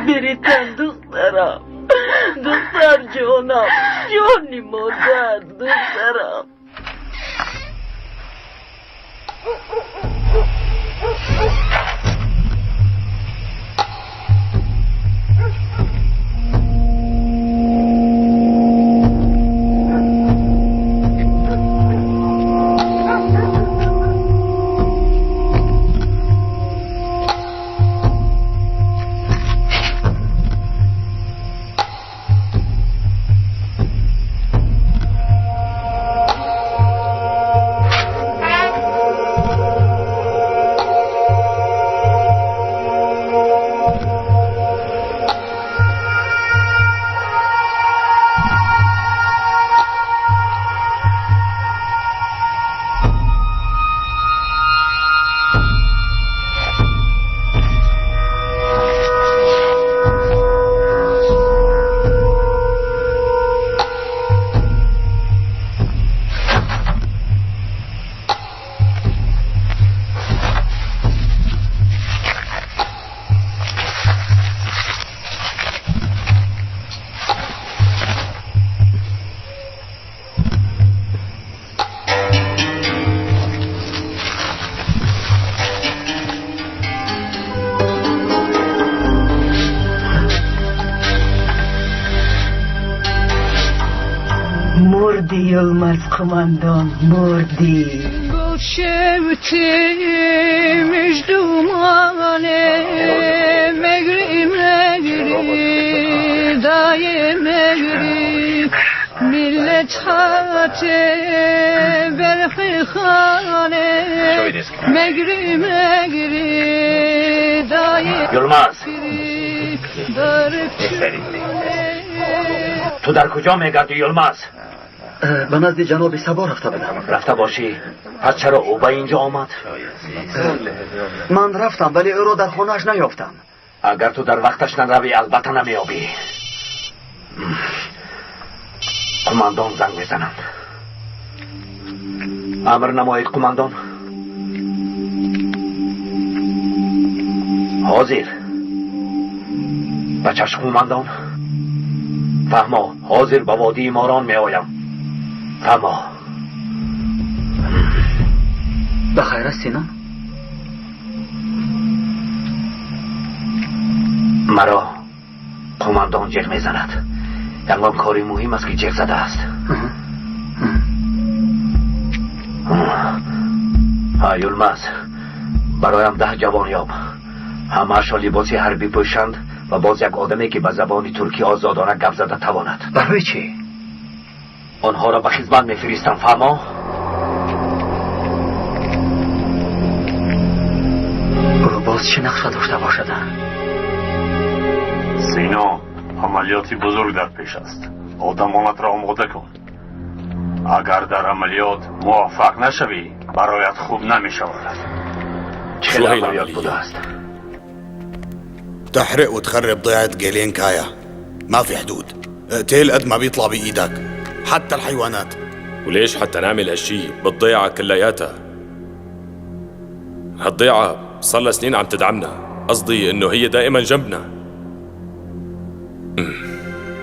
بریتن دخترم. دختر جانم. جانی مادر دخترم. مردی یلمز قماندان مردی شوتی مجدومانه مگری مگری دای مگری ملت هاته برخی خانه مگری مگری دای یلمز تو در کجا میگردی یلمز؟ به نزد جناب سبا رفته بدم. رفته باشی؟ پس چرا او به اینجا آمد؟ من رفتم ولی او را در خانهش نیافتم. اگر تو در وقتش نروی البته نمیابی. قماندان زنگ میزنند. امر نمایید قماندان. حاضر بچش قماندان. فهما حاضر به وادی ماران می آیم. فهما بخیر است سینان؟ مرا قماندان جغ می زند. یعنی کاری مهم است که جغ زده است. یلمز برایم 10 جوان یاب. همه‌اش لباسی حربی پوشند و باز یک آدمی که به زبان ترکی آزادانه گپ زده تواند. برای چی؟ آنها را به خدمت میفرستم. فهما؟ او باز چه نقشه داشته باشد؟ سینا، عملیاتی بزرگ در پیش است. آدمانت را آماده کن. اگر در عملیات موفق نشوی برایت خوب نمی شود. چه عملیات بوده است؟ تحرق وتخرب ضيعة جيلين كايا. ما في حدود. اقتل قد ما بيطلع بإيدك حتى الحيوانات. وليش حتى نعمل هالشي بالضيعة كلياتها؟ هالضيعة صار لها سنين عم تدعمنا. قصدي انه هي دائما جنبنا.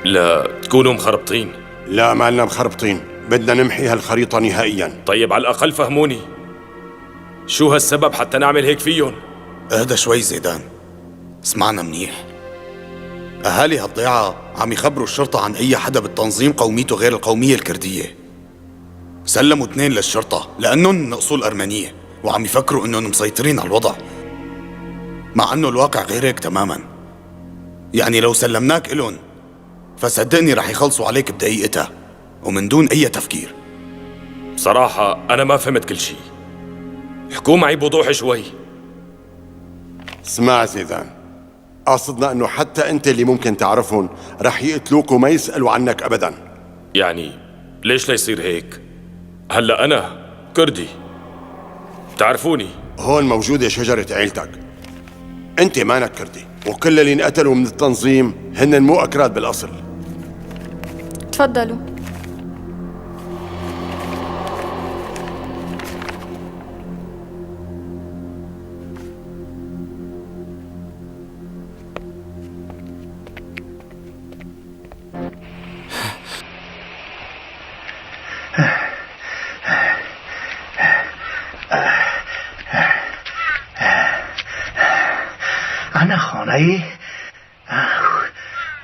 لا تكونوا مخربطين. لا ما لنا مخربطين، بدنا نمحي هالخريطة نهائيا. طيب على الأقل فهموني شو هالسبب حتى نعمل هيك فيهم؟ اهدى شوي زيدان، اسمعنا منيح. أهالي هالضيعة عم يخبروا الشرطة عن أي حدا بالتنظيم قوميته غير القومية الكردية. سلموا 2 للشرطة لأنهم من أصول أرمنية وعم يفكروا أنهم مسيطرين على الوضع، مع أنه الواقع غير هيك تماما. يعني لو سلمناك إلهم فصدقني رح يخلصوا عليك بدقيقتها ومن دون أي تفكير. بصراحة أنا ما فهمت كل شيء. احكوا معي بوضوح شوي. اسمع زيدان، قصدنا انه حتى انت اللي ممكن تعرفهم رح يقتلوك وما يسألوا عنك ابدا. يعني ليش لا يصير هيك؟ هلا انا كردي تعرفوني. هون موجودة شجرة عيلتك. انت مانك كردي، وكل اللي انقتلوا من التنظيم هن مو اكراد بالاصل. تفضلوا. رایی؟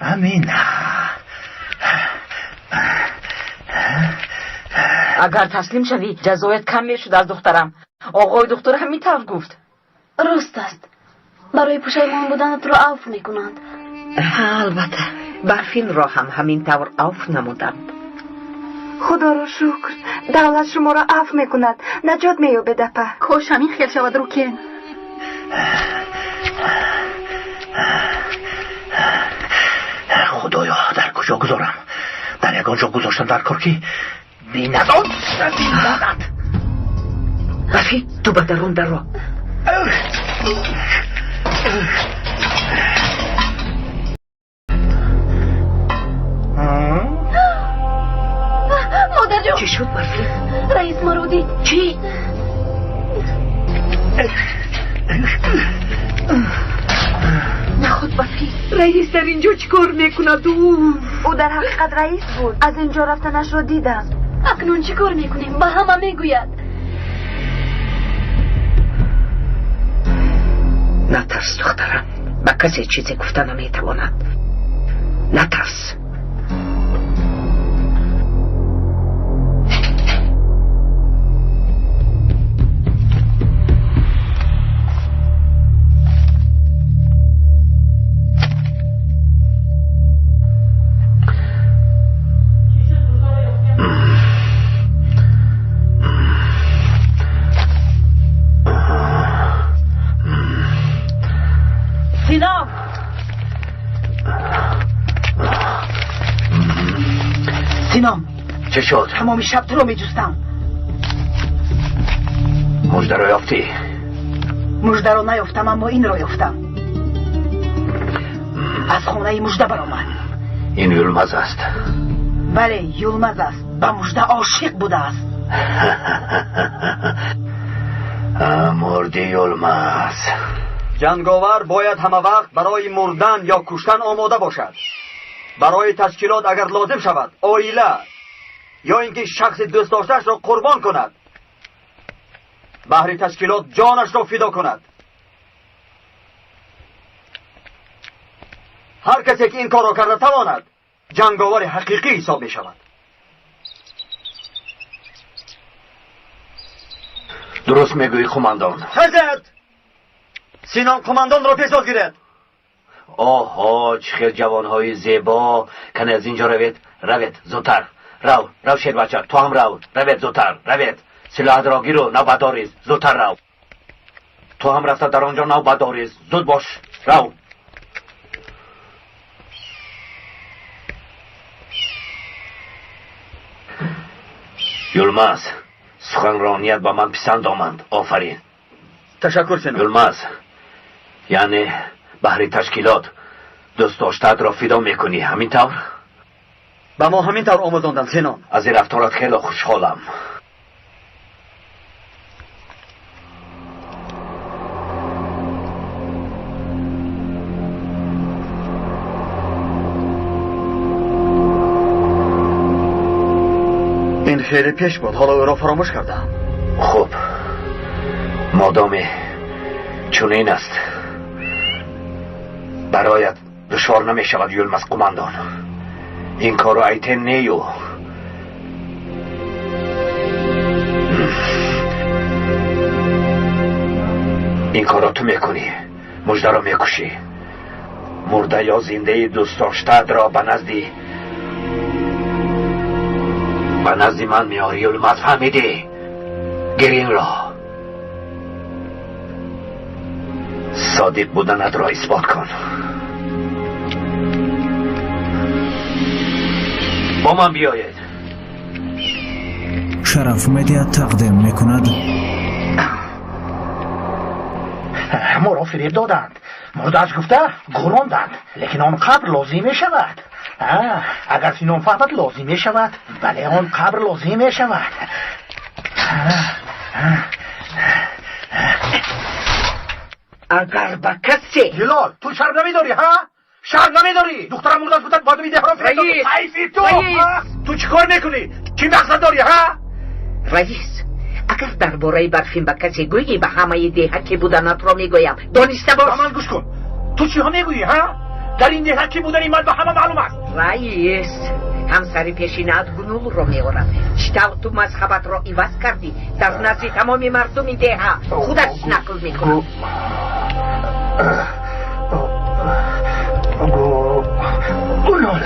امین. اگر تسلیم شوی جزایت کم میشد از دخترم. آقای دکتر همین طور گفت. راست است. برای پشیمان بودنت رو عفو میکنند. البته برفین را هم همین طور عفو نمودند. خدا را شکر دولت شما را عفو میکند، نجات مییابه دپه. کاش همین خیال شود روکن. خدایا در کجا گذارم؟ در یگان جا گذاشتم در کار که بی نداد. برفین تو به درون در را. مادر جان چی شد برفین؟ رئیس ما رو دید. چی؟ نخود برفین رئیس در اینجا چیکار میکند؟ او در حقیقت رئیس بود. از اینجا رفتنش رو دیدم. اکنون چی کار میکنیم؟ با همه میگوید. نترس دخترم، به کسی چیزی گفته نمیتواند. نترس. سینام چه شد؟ تمام شب تو رو میجستم. مژده رو یافتی؟ مژده رو نیافتم اما این رو یافتم. از خونه مژده برآمد. این یلمز است. بله یلمز است. به مژده عاشق بوده است. مردی یلمز. جنگاور باید همه وقت برای مردن یا کشتن آماده باشد. برای تشکیلات اگر لازم شود آیله یا اینکه شخص دوست داشته‌اش را قربان کند، بهر تشکیلات جانش را فدا کند. هر کسی که این کار را کرده تواند جنگاور حقیقی حساب می شود. درست میگویی قماندان. حضرت سینام قماندان را پیش گیرد. آها چه خیلی جوانهای زیبا. کنه از اینجا روید زودتر. رو شیر بچه تو هم روید زودتر روید. سلاح را گیرو نو بداریز زودتر رو. تو هم رفته در آنجا نو بداریز زود باش رو. یلمز سخنرانیت با من پسند آمد. آفرین. تشکر سینام. یلمز یعنی بهر تشکیلات دوست داشتت را فدا میکنی همین طور؟ با ما همین طور آموزاندن سینام. از این رفتارات خیلی خوشحالم. این خیلی پیش بود، حالا او را فراموش کردم. خوب مادام چنین است برایت دشوار نمی شود یلمز قماندان. این کارو ایتن نیو. این کارو تو میکنی. مژده را میکشی. مرده یا زنده دوست داشتت را به نزدی من میاری یلمز. فهمیدی؟ گرین را صادق بودنت را اثبات کن. با من بیاید. شرف مدیت تقدیم میکند. ما را فریب دادند. مردش گفته گروندند. لیکن آن قبر لازم می شود. اگر سینام فهمد لازم می شود. بله آن قبر لازم می شود. اگر با کسی هلال تو شرم نمیداری ها؟ شرم نمیداری؟ دخترم مرداش بودن باید میده حرام فریب دادن. حیفی تو چی کار میکنی؟ چی مقصد داری ها؟ رئیس اگر درباره برفین با کسی گویی به همه دیه که بودنت را میگویم دانسته باش. من گوش کن. تو چی ها میگویی ها؟ در این دهه کی بودن این مرد به همه معلوم است. رئیس همسر پیشینه‌ات گنول رو می‌آورد. چطور تو مذهبت را عوض کردی؟ در نزد تمام مردم این دهه خودت نقل می‌کنی. گنول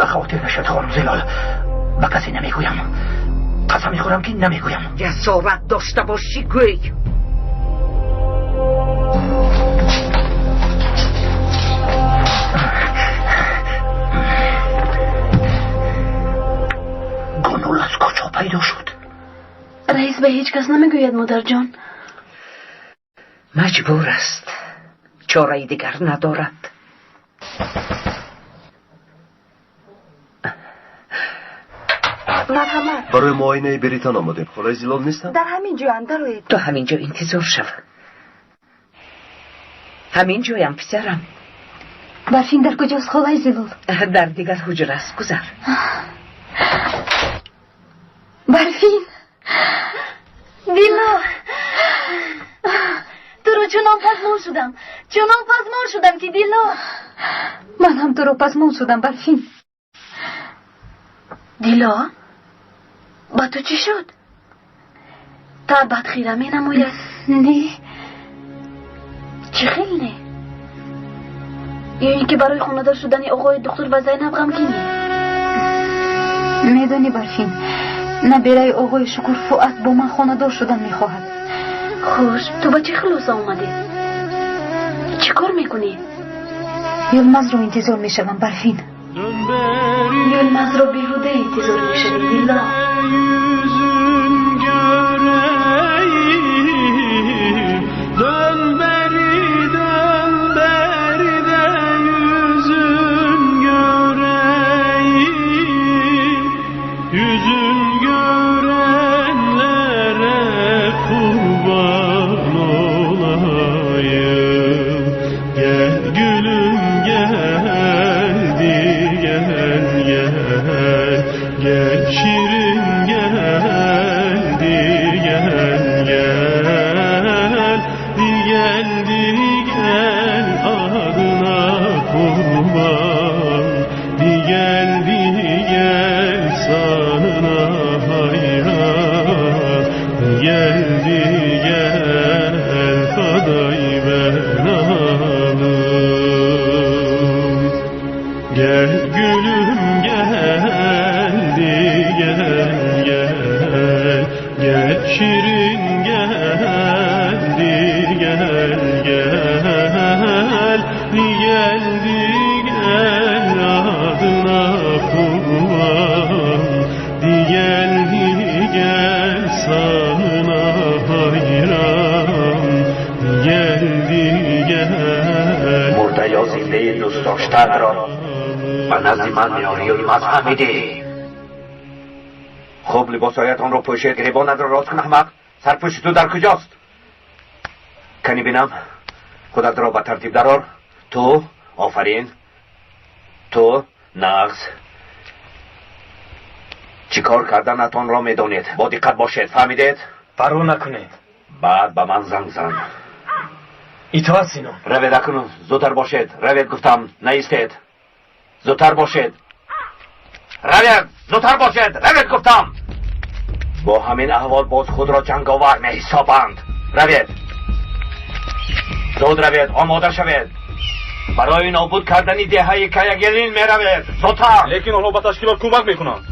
خاطر نشد خانم زلال، به کسی نمیگویم. قسم میخورم که نمیگویم. جسارت داشته باشی گوی. گنول از کجا پیدا شد؟ رئیس به هیچ کس نمیگوید مادر جان. مجبور است، چاره دیگر ندارد. مرحمت. برای معاینه بریتان آمدیم. خلای زلال نیستن؟ در همین جا اندروید. تو همینجا انتظار شو. همینجایم پسرم. برفین در کجاست خالای زلال؟ در دیگر حجره است، گذر. برفین دیلا، تو رو چنان پزمون شدم که دیلا. من هم تو رو پزمون شدم برفین. دیلا، با تو چی شد؟ تا بدخیره می نموید؟ نه. چی خیلی نه؟ یا اینکه برای خاندار شدن آقای دکتر و زینب غمگینی؟ میدانی برفین، نه برای آقای شکر فؤاد با من خاندار شدن میخواهد. خوش، تو با چه خلاص آمدی؟ چی کار میکنی؟ یلمز رو انتظار میشوم برفین. یلمز رو بیهوده انتظار میشوی دیلا. من میاری و مذهب میدی. خب لباسایتان رو پوشید، گریبانت رو راست کن احمق. سرپوش تو در کجاست؟ کنی بینم. خودت را به ترتیب درار. تو آفرین، تو نغز. چی کار کردنتان را میدونید. با دقت باشید، فهمیدید؟ فرو نکنید. بعد به من زنگ زن. اطاعت سینو. روید اکنون، زودتر باشید. روید گفتم، نیستید. زودتر باشید. روید، زودتر باشید. روید گفتم. با همین احوال باز خود را جنگاور میحسابند. روید، زود روید، آماده شوید. برای نابود کردن دهه کیگلین میروید. زودتر. لیکن آنها به تشکیلات کمک میکنند.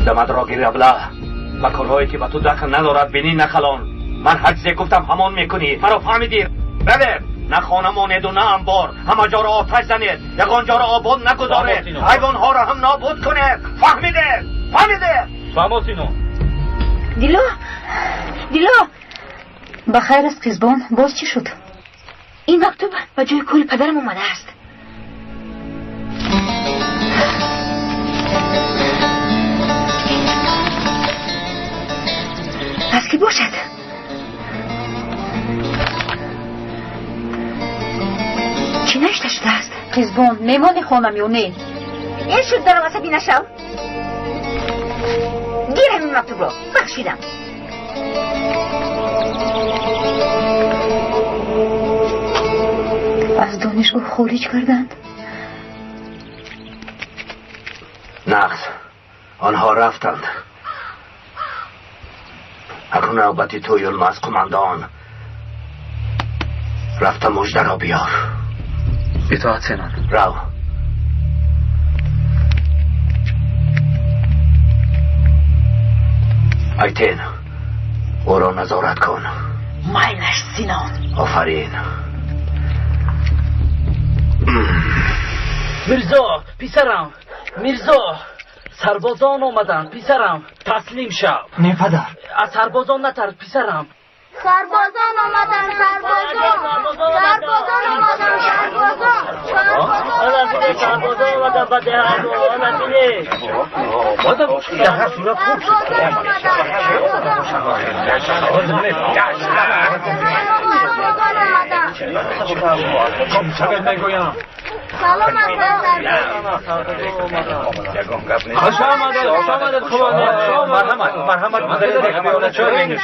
دمت را گیر ابله. مکارهایی که به تو دخل ندارد بینی نخلان. من هر چیزی گفتم همان میکنی. مرا فهمیدی؟ روید. نه خانه مانید و نه انبار. همه جا را آتش زنید. یگان جا را آباد نگذارید. حیوان ها را هم نابود کنید. فهمیدید؟ فهمیدید؟ فهماسینو. دیلا بخیر است قزبان، باز چی شد؟ این مکتوب به جای کل پدرم اومده است. پس کی باشد؟ چی نشته شده است؟ قزبان میمانی خانم یا نه؟ این شد دارم عصبی نشو. گیر همین مکتوب را. بخشیدم. از دانشگاه خارج کردند؟ نقص آنها رفتند. اکنون نوبتی تو یلماز قماندان. رفته مژده را بیار. اطاعت سنان. رو. ایتین او را نظارت کن. مایلش سینان. آفرین. میرزا پسرم، میرزا سربازان آمدن پسرم، تسلیم شو. نه پدر. از سربازان نترس پسرم. سربازان آمدن، سربازان آمدن، سربازان آمدن بده همو آمدینه. در هر صورت خوب شد. سلام خوش آمدید خماندان. مرحمت مدرد چای می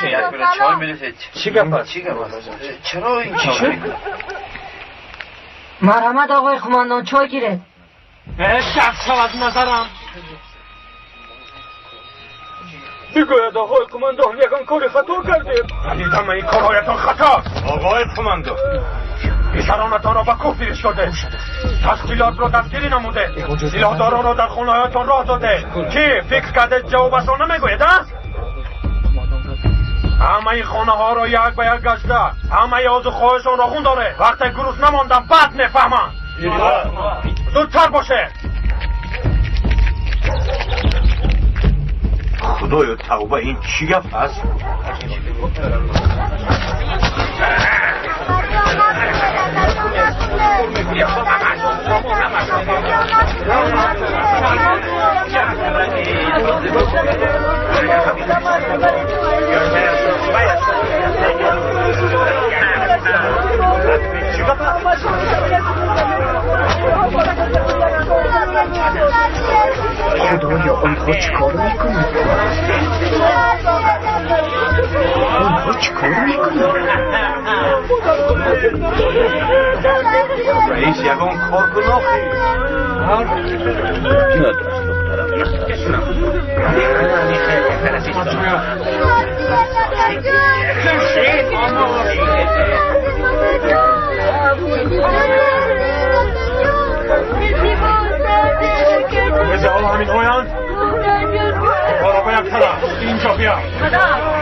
چی گپ است؟ چرا این چی شد؟ مرحمت آقای خماندان چای گیره. شخص شود نظرم. بگوید آقای قماندان یکان کاری خطا کردیم. دیدم این کارهایتان خطا. آقای قماندان پسرانتان را به کوه فرستاده شده، تشکیلات را دستگیری نموده، سلاحداران را در خانه‌هایتان راه داده. کی فکر کرده جواب از آن نمیگوید؟ همه این خانه ها را یک به یک گشته، همه آز و خواهشان را خون داره. وقتی گروس نماندم بعد میفهمم. زودتر باشه. خدایا توبه این چی گفت است؟ خدایا آنها چه کار میکنند؟ آنها چه کار میکنند؟ رئیس یگان کار گناهی. همین هایان حالا باید طرف اینجا بیا.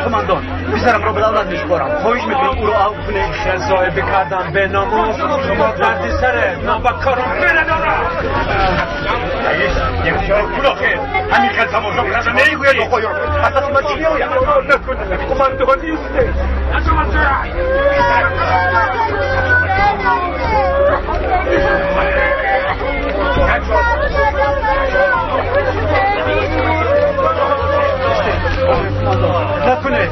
قماندان پسرم را به دولت میسپارم. خواهش میکنم او را عفو کنید. شزای بکردن به ناموس شما دردی سره نابکارم بره دارم. رئیس یک شهر کلاخه همین خیل تماشا کنه نمیگوید آقای را حتی من چی میایم نکنه قماندان نیسته. نکنه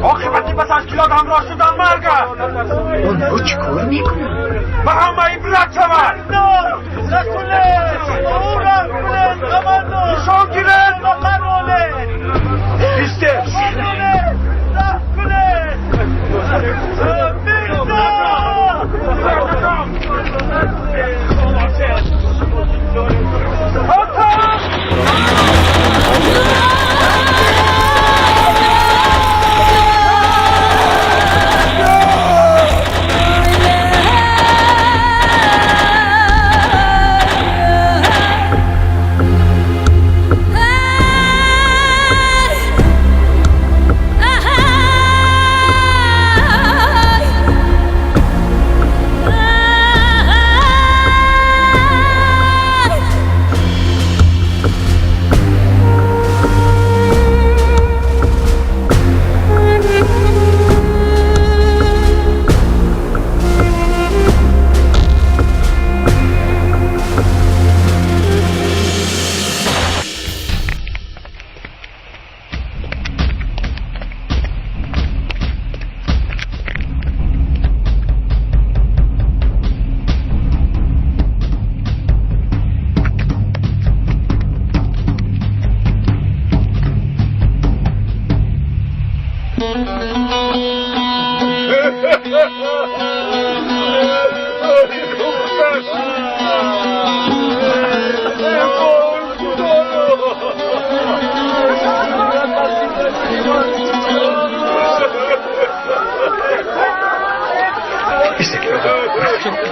عاقبتی به تشکیلات همراه شدن مرگ است. آنها چه کار میکنند؟ به همه عبرت شود. نشان گیرد ایسته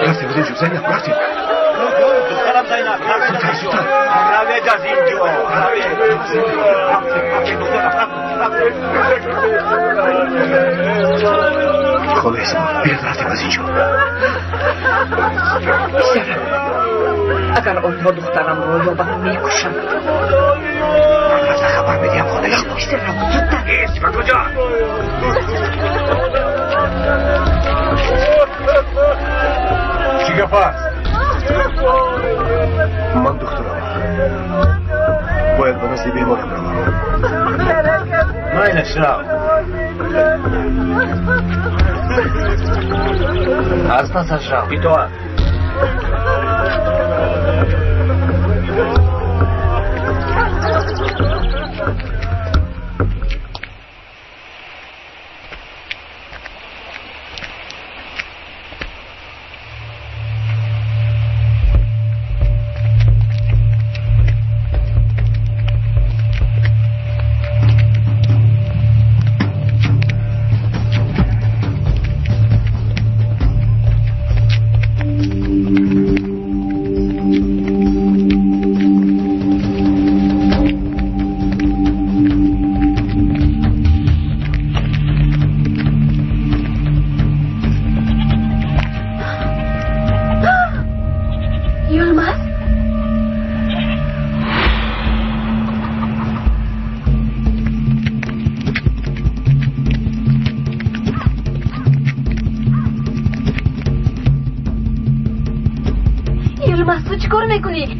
رفتیم بودیم جو زینب رفتیم دخترم زینب روید از اینجا خب اسمان بیاد رفتیم از اینجا اگر آنها دخترم رو یابند میکشند من رفته خبر بدیم خانه یخوش سرم زودتر اسم کجا چی گفت است؟ من دکترم باید به نزد بیمارم روم ماینش رو از پسش رو بیتوه تو چیکار میکنی؟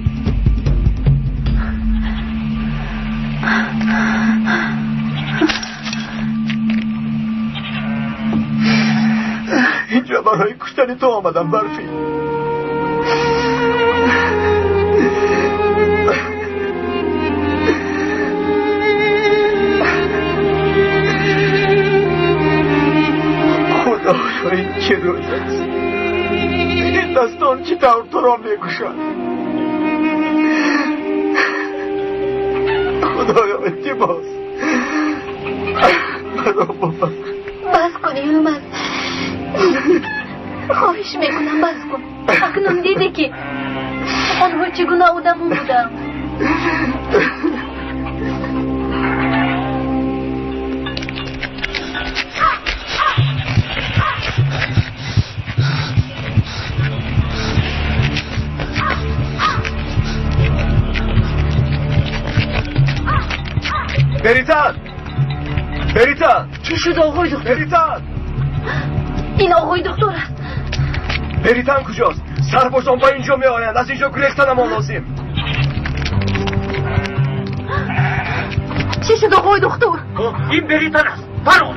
اینجا برای کشتن تو آمدم برفی خدا این چه روز است این دستان چی طور تو را میکشن خدایا التماس مرا ببخش بس کن یلمز خواهش میکنم بس کن اکنون دیدی که آنها چگونه آدمون بودم بریتن بریتن چی شد آقای دکتر؟ بریتن این آقای دکتر است بریتن کجاست؟ سربازان با اینجا می آیند از اینجا گریختن ما لازم چی شد آقای دکتر؟ این بریتن است فرون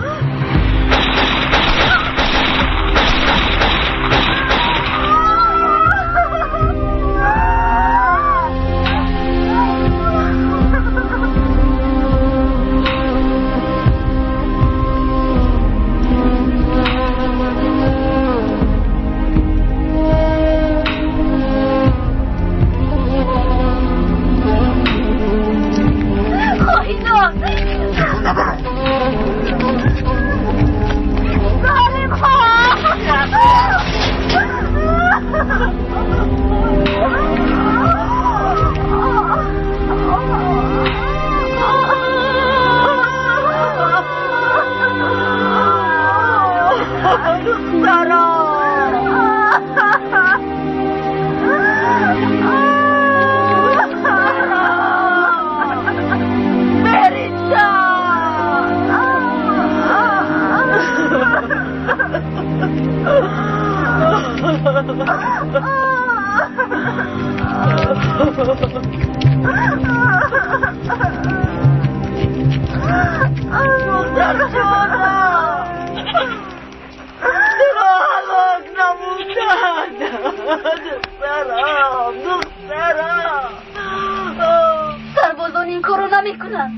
سربازان این کارو نمیکنن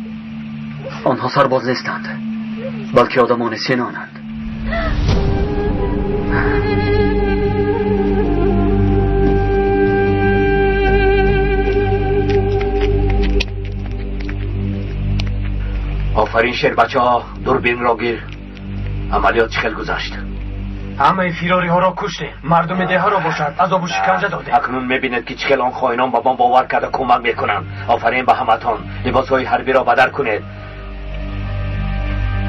آنها سرباز نیستند بلکه آدمان سنانند آفرین شیر بچه ها، دوربین را گیر. عملیات چه خیلی گذشت؟ همه فیراری ها را کشته، مردم ده ها را باشد عذاب و شکنجه داده. اکنون میبینید که چه آن خائنان با ما باور کرده کمک میکنن. آفرین به همتان، لباس های حربی را بدر کنید.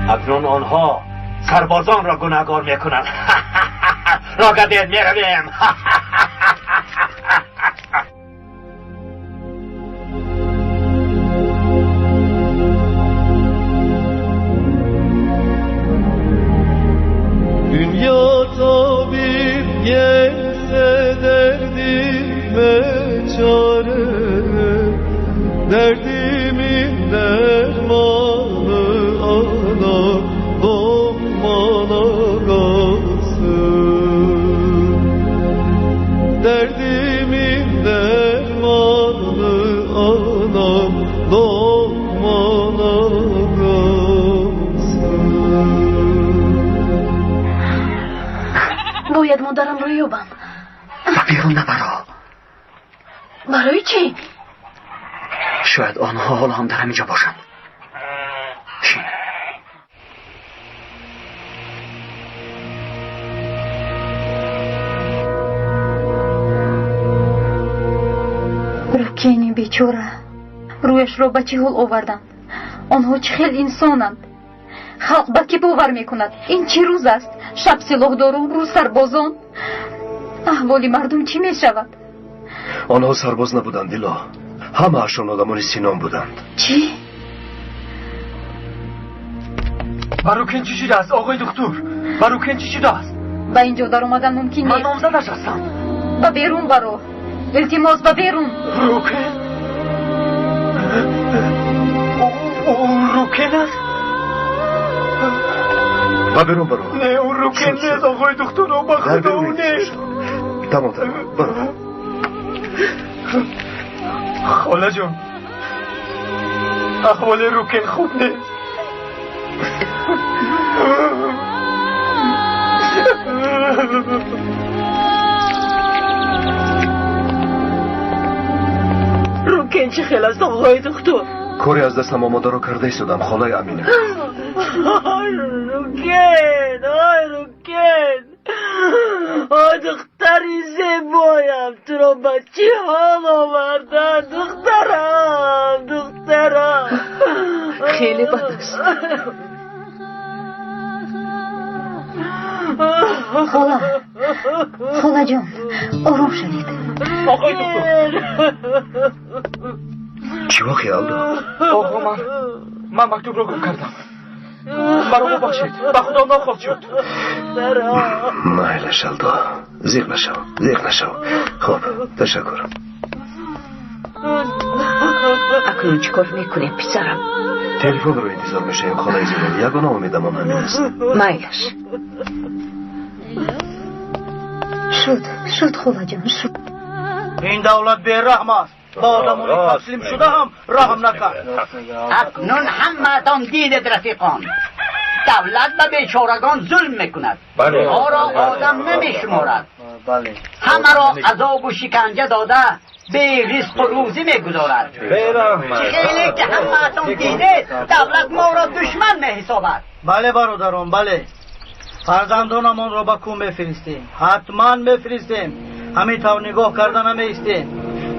اکنون آنها سربازان را گناهکار میکنن. را گردید میرویم. Dünya tabip gelse derdime çare, derdimin dermanı ana Lokman ağası. Derdimin dermanı ana Lokman ağası. باید مادرم رو یابم. بیرون نبرا. برای چی؟ شاید آنها حالا هم در همینجا باشند. رکینی بیچاره رویش رو به چه حال آوردند؟ آنها چه خیلی انسانند؟ خلق به که باور میکند؟ این چه روز است؟ شب سلاحداران، روز سربازان. احوال مردم چی میشود؟ آنها سرباز نبودند دیلا، همه اشان آدمان سینان بودند. چی؟ باروکن چی شده است آقای دکتر؟ باروکن چی شده است؟ به اینجا در آمدن ممکن نیست. من نامزدش هستم. به بیرون برو، التماس به بیرون. روکن؟ او روکن است؟ با بیرون برو. نه اون روکن نیست آقای دکتر، با خدا اون نیست. تمام برو. خاله جون، احوال روکن خوب نیست. روکن چه خیلی است آقای دکتر؟ کاری از دستم آماده رو کرده ایستادم خاله امینه. روکن، آی روکن، آی دختری زیبایم، تو رو به چی حال آوردن دخترم. خیلی بد است. خاله جان آرام شدید. آقای دکتر چی با خیال دار؟ آقا من مکتوب رو گم کردم، مرا ببخشید، به خدا ناخواست شد. مایل شلدا، زیغ نشو. خب تشکر. اکنون چی کار میکنیم پسرم؟ تلفن رو انتظار میشیم خاله زیبا، یگانه امیدم همین است. مایلش شد خاله جان شد. این دولت بی رحم است، با آدمانی تسلیم شده هم رحم نکرد. اکنون همتان دیدید رفیقان، دولت به بیچارگان ظلم میکند، ما را آدم نمیشمارد، همه را عذاب و شکنجه داده به رزق و روزی میگذارد. خیلی که همتان دیدید دولت ما را دشمن میحسابد. بله برادران، بله، فرزندانمان را به کوم بفرستیم، حتما بفرستیم. همین طور نگاه کردن نمیستیم،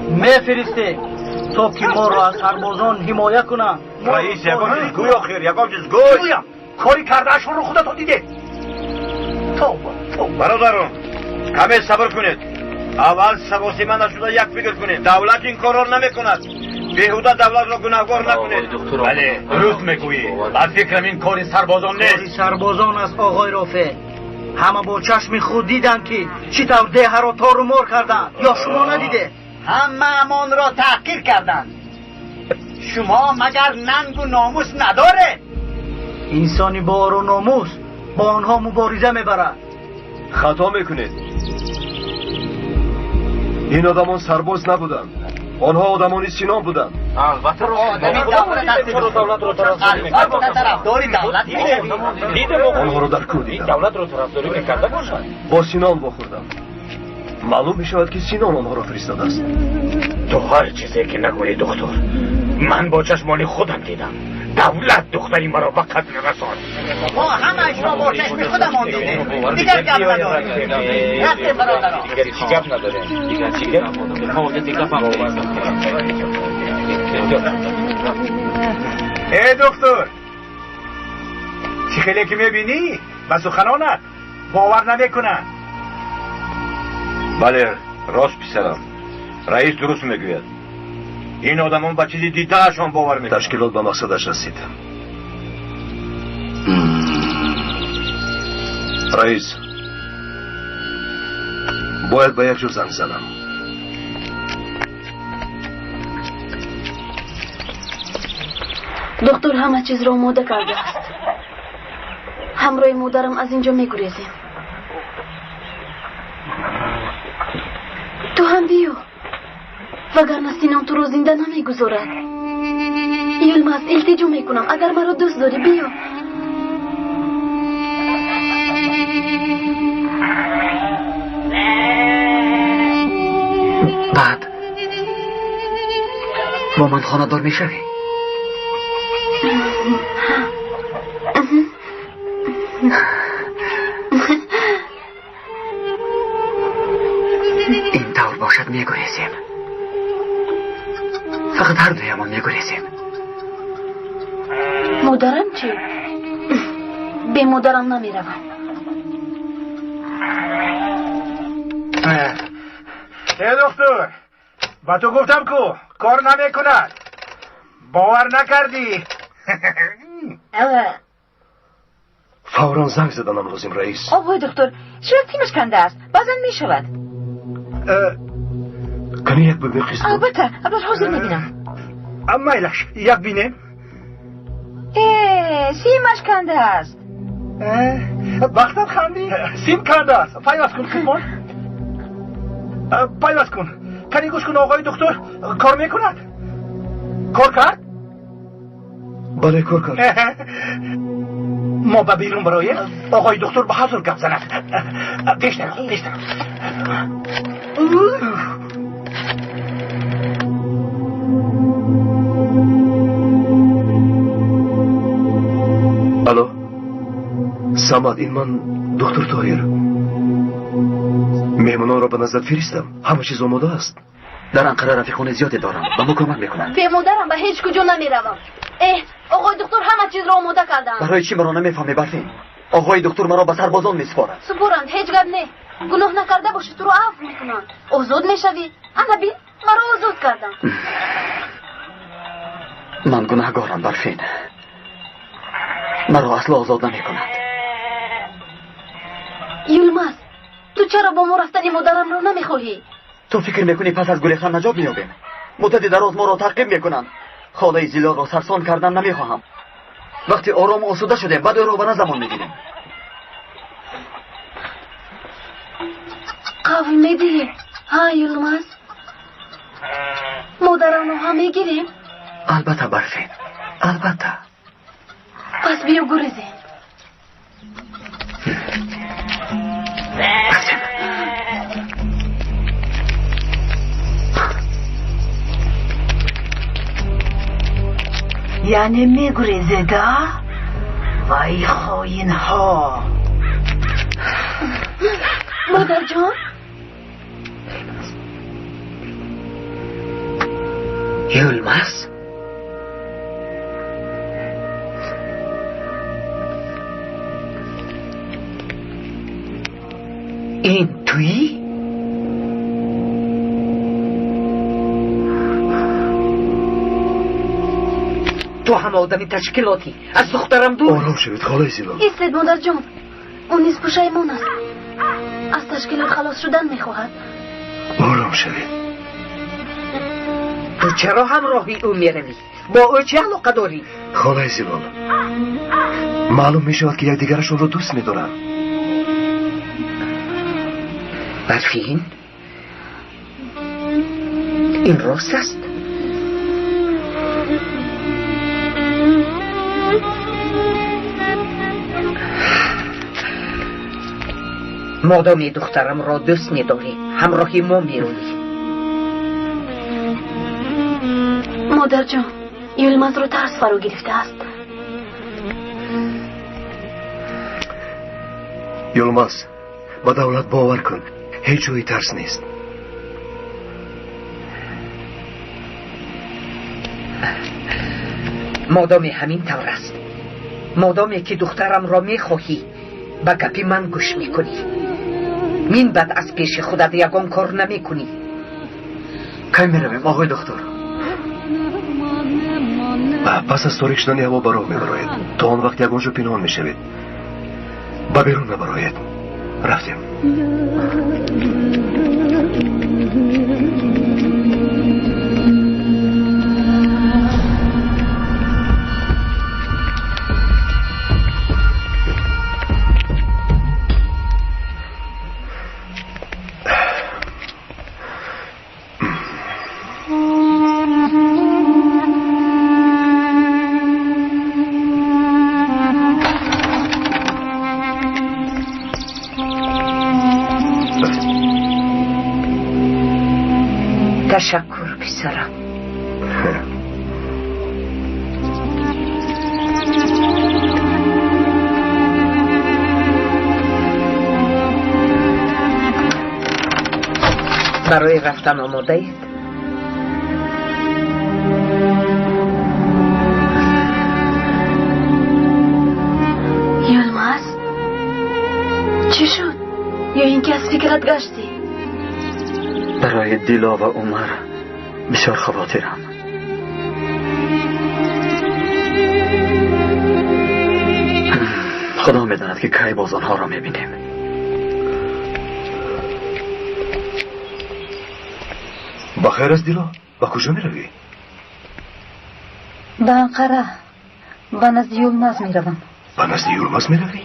میفرستیم تا که ما را از سربازان حمایت کنن. رئیس یکم چیز گوی آخر، یکم چیز گوی کاری کرده اشون رو خودتون دیده. برادران کمی صبر کنید، اول سباسی من شده یک فکر کنید. دولت این کار را نمی کند، بیهوده دولت را گناهکار نکنید. بله درست میگویی، بعد فکرم این کاری سربازان نیست. کاری سربازان است آقای رافع. همه با چشم خود دیدن که چی طور ده را تار و مار کردن، یا شما ندیده؟ همه امان را تحقیر کردن. شما مگر ننگ و ناموس نداره؟ انسانی با آر و ناموس با آنها مبارزه میبرد. خطا میکنید، این آدمان سرباز نبودن، آنها آدمانی سینان بودن. البته دولت رو طرفداری دولت دیدم، آنها رو در کو دیدم. دولت رو طرفداری میکرده باشد. با سینان بخوردم، معلوم میشود که سینان آنها را فرستاده است. تو هر چیزی که نگویی دکتر، من با چشمانی خودم دیدم. دولت دختری مرا به قتل رساند. ما همش را با چشم خودمان دیدیم. دیگر گپ نداریم. رفتیم برادران. دیگری چی گپ نداره؟ دیگر چی گپ ای دکتر، چی خیلی که میبینی؟ به سخنانت باور نمیکنن. بله راست پسرم، رئیس درست میگوید. این آدمان به چیزی دیدهشان باور میکنن. تشکیلات به مقصدش رسید. رئیس باید به یک جور زنگ زنم. دکتر همه چیز را آماده کرده است. همراه مادرم از اینجا میگریزیم. تو هم بیو، وگرنه سینم تو رو زنده نمیگذارد. یلماس التجا میکنم اگر مرا دوست داری بیو. بعد با من خانه دار میشوی؟ این طور باشد میگریزیم. فقط هر دویمان میگریزیم. مادرم چی؟ به مادرم نمیروم. ای دکتر، با تو گفتم کو کار نمیکند. باور نکردی. فورا زنگ زدن لازم رئیس. آقای دکتر شاید تیمش کنده است، بعضا می شود. کنی یک ببین قسم؟ البته حاضر میبینم. اما ایلش یک بینیم. سیمش کنده است. وقتت خندی؟ سیم کنده است. پیوست کن خیمان. پیوست کن. کنی گوش کن آقای دکتر کار میکند. کار کرد؟ بله کار کرد. ما به بیرون برای آقای دکتر به حضور گپ زند. پیشتر. الو سامد، این من دکتر طاهر. مهمونان را به نظر فرستم. همه چیز آماده است. در انقره رفیقان زیادی دارم و ما کمک میکنند. به مادرم به هیچ کجا نمیروم. آقای دکتر همه چیز را آماده کردم. برای چی مرا نمیفهمی برفین؟ آقای دکتر مرا به سربازان میسپارد. سپرند هیچ گپ نه. گناه نکرده باشی تو رو عفو میکنند. آزاد میشوی. انا بین مرا آزاد کردم. من گناهگارم برفین. مرا اصلا آزاد نمیکند. یلماس تو چرا با ما رفتن مادرم را نمیخواهی؟ تو فکر میکنی پس از گلخان نجات میابیم؟ مدت دراز ما را تعقیب میکنند. خاله زیلا را سرسان کردن نمیخواهم. وقتی آرام آسوده شدیم بعد رو به زمان میگیریم. قول میدی؟ ها یلماس مادرم را هم میگیریم؟ البته برفین، البته. پس بیا گریزیم. یعنی میگریزده؟ وای خواین ها. مادر جان یلماس این تویی؟ تو هم آدمی تشکیلاتی از دخترم دور. آرام شوید خاله زیلا. ایستید مادر جان. اون نیز پشیمان است. از تشکیلات خلاص شدن میخواهد. آرام شوید. تو چرا همراهی او میروی؟ با او چه علاقه داری؟ خاله زیلا معلوم میشود که یکدیگرشون رو دوست میدارن. برفین این راست است؟ مادامی دخترم را دوست می‌داری همراهی ما میروی. مادر جان یلماس رو ترس فرا گرفته است. یلماز با دولت باور کن هیچ جوی ترس نیست. مادامی همین طور است، مادامی که دخترم را میخواهی به گپی من گوش میکنی، من بعد از پیش خودت یگان کار نمیکنی. کی میرویم آقای دکتر؟ پس از تاریک شدن هوا براه میبراید، تا آن وقت یگانجا پنهان میشوید، با بیرون نبراید. رفتیم. تشکر پسرم. برای رفتن آماده اید؟ یلماز چی شد؟ یا اینکه از فکرت گشتی؟ برای دیلا و عمر بسیار خواطرم. خدا میداند که کی باز آنها را میبینیم. بخیر است دیلا؟ با کجا میروی؟ به انقره، به نزد یلماز میروم. به نزد یلماز میروی؟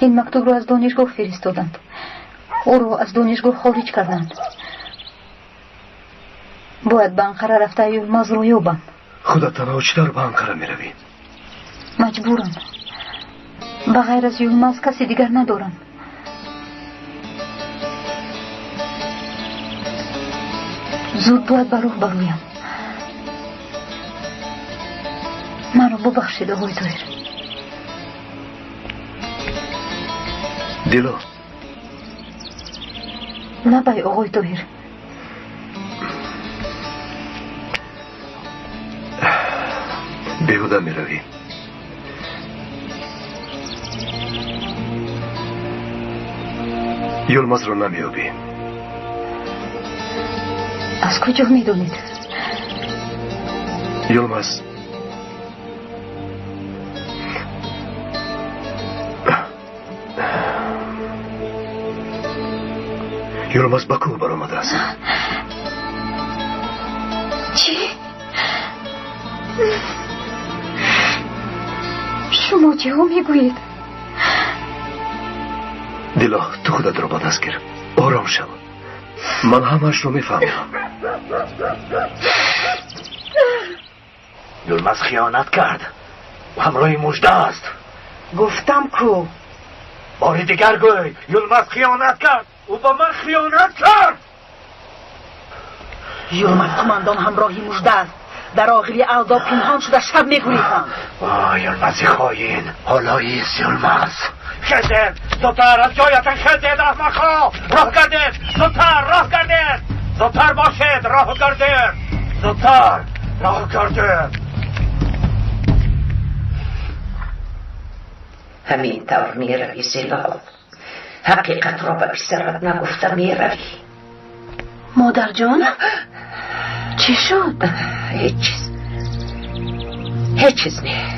این مکتوب را از دانشگاه فرستادند، او را از دانشگاه خارج کردند. باید به انقره رفته یلماز را یابم. خودت تنها چطور به انقره میروی؟ مجبورم، به غیر از یلماز کسی دیگر ندارم. زود باید به راه برویم. من را ببخشید آقای طاهر. دیلا نبای آقای طاهر. بیهوده میروی. یلماز را نمیابی. از کجا میدونید؟ یلماز یلماز با کوه برآمده است. چی؟ شما چه ها میگویید؟ دیلا تو خودت را با دست گیر، آرام شو، من همش رو میفهمم. یلماز خیانت کرد، همراه مژده است. گفتم کو؟ بار دیگر گوی، یلماز خیانت کرد، او با من خیانت کرد. یلماز قماندان همراهی مژده است، در آخری اعضا پنهان شده شب میگریزند. یلماز خاین، حالا ایست یلماز. خزید، زودتر از جایتان خزید احمقها، راه گردید، زودتر راه گردید، زودتر باشید راه گردید، زودتر راه گردید. همین طور میروی زیبا، حقیقت را به پسرت نگفته میروی. مادر جان چی شد؟ هیچ چیز نه.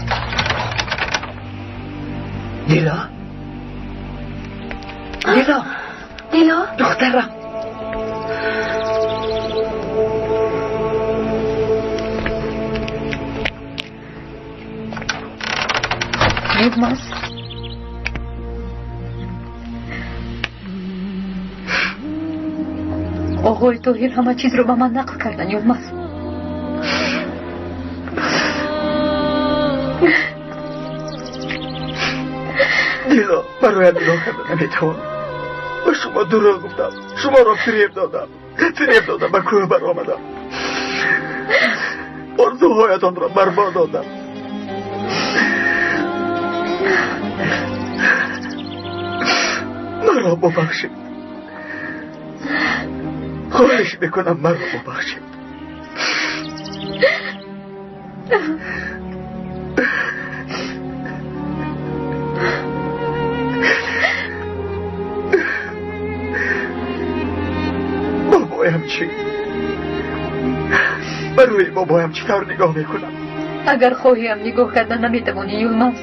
دیلا دخترم. یلماز آقای طاهر همه چیز رو به من نقل کردن. یلماز دیلا برای نگاه کردن نمیتوان. به شما دروغ گفتم، شما را فریب دادم به کوه بر آمدم. آرزوهایتان را برباد دادم. مرا ببخشید. خواهش میکنم مرا ببخشید. بابایم چی؟ برای بابایم چطور نگاه میکنم؟ اگر خواهیم نگاه کردن نمیتوانی یلماز.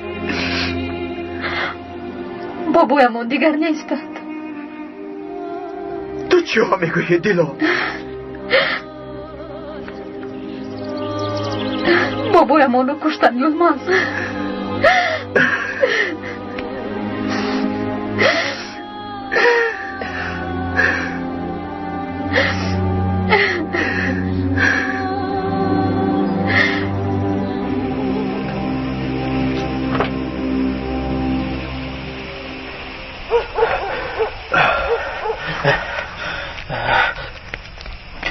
بابایمان دیگر نیستند. تو چی ها میگویی دیلا؟ بابایمان رو کشتن یلماز.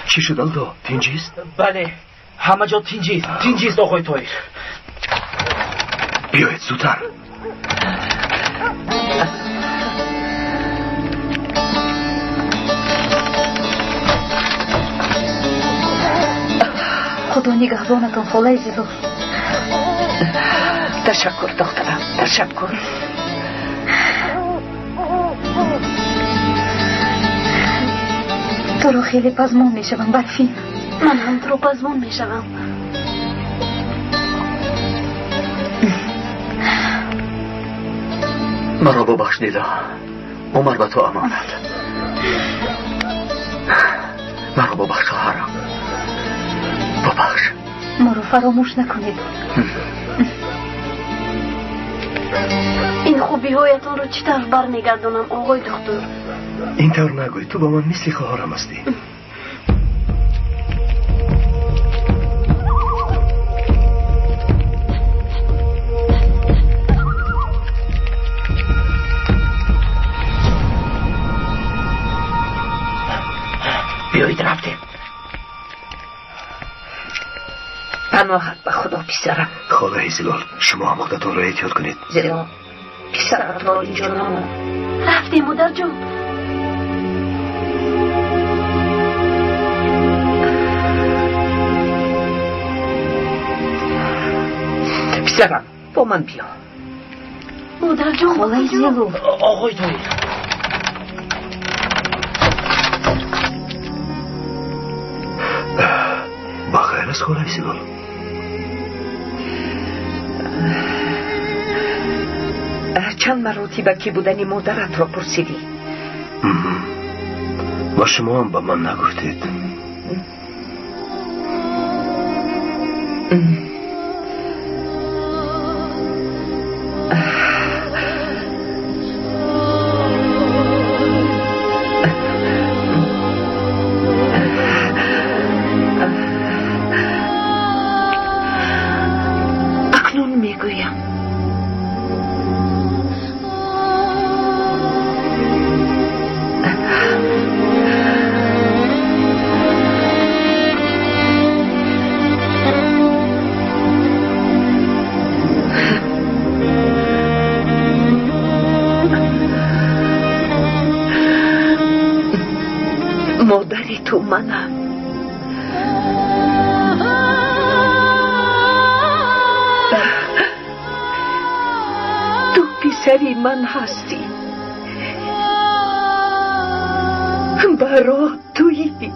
چی شد الدو؟ تینجیست؟ بله همه جا تینجیست آقای طاهر. بیایید زودتر. خدا نگهبانتان خالای زیبا. تشکر دخترم، تشکر. تو رو خیلی پزمان میشوم برفین. من هم تو رو پزمان میشوم. مرا ببخش دیلا. عمر به تو امانت. مرا ببخش خواهرم. ببخش. ما رو فراموش نکنید. این خوبی هایتان رو چطور برمیگردونم آقای دکتر؟ اینطور نگوی، تو با من مثل خواهرم هستی. بیایید رفتیم. پناهت به خدا پسرم. خاله هیزلال، شما هم خودتان را احتیاط کنید. زیرا پسرم تا اینجا نمون. رفتیم مادر جون. پسرم با من بیا. مادر جون خالای زیلو. آقای طاهر. بخیر است خاله هیزلال. چند مراتبه که بودنی مادرت را پرسیدی؟ و شما هم به من نگفتید. اکنون میگویم. مادری تو منم. تو پسری من هستی. برا تویی.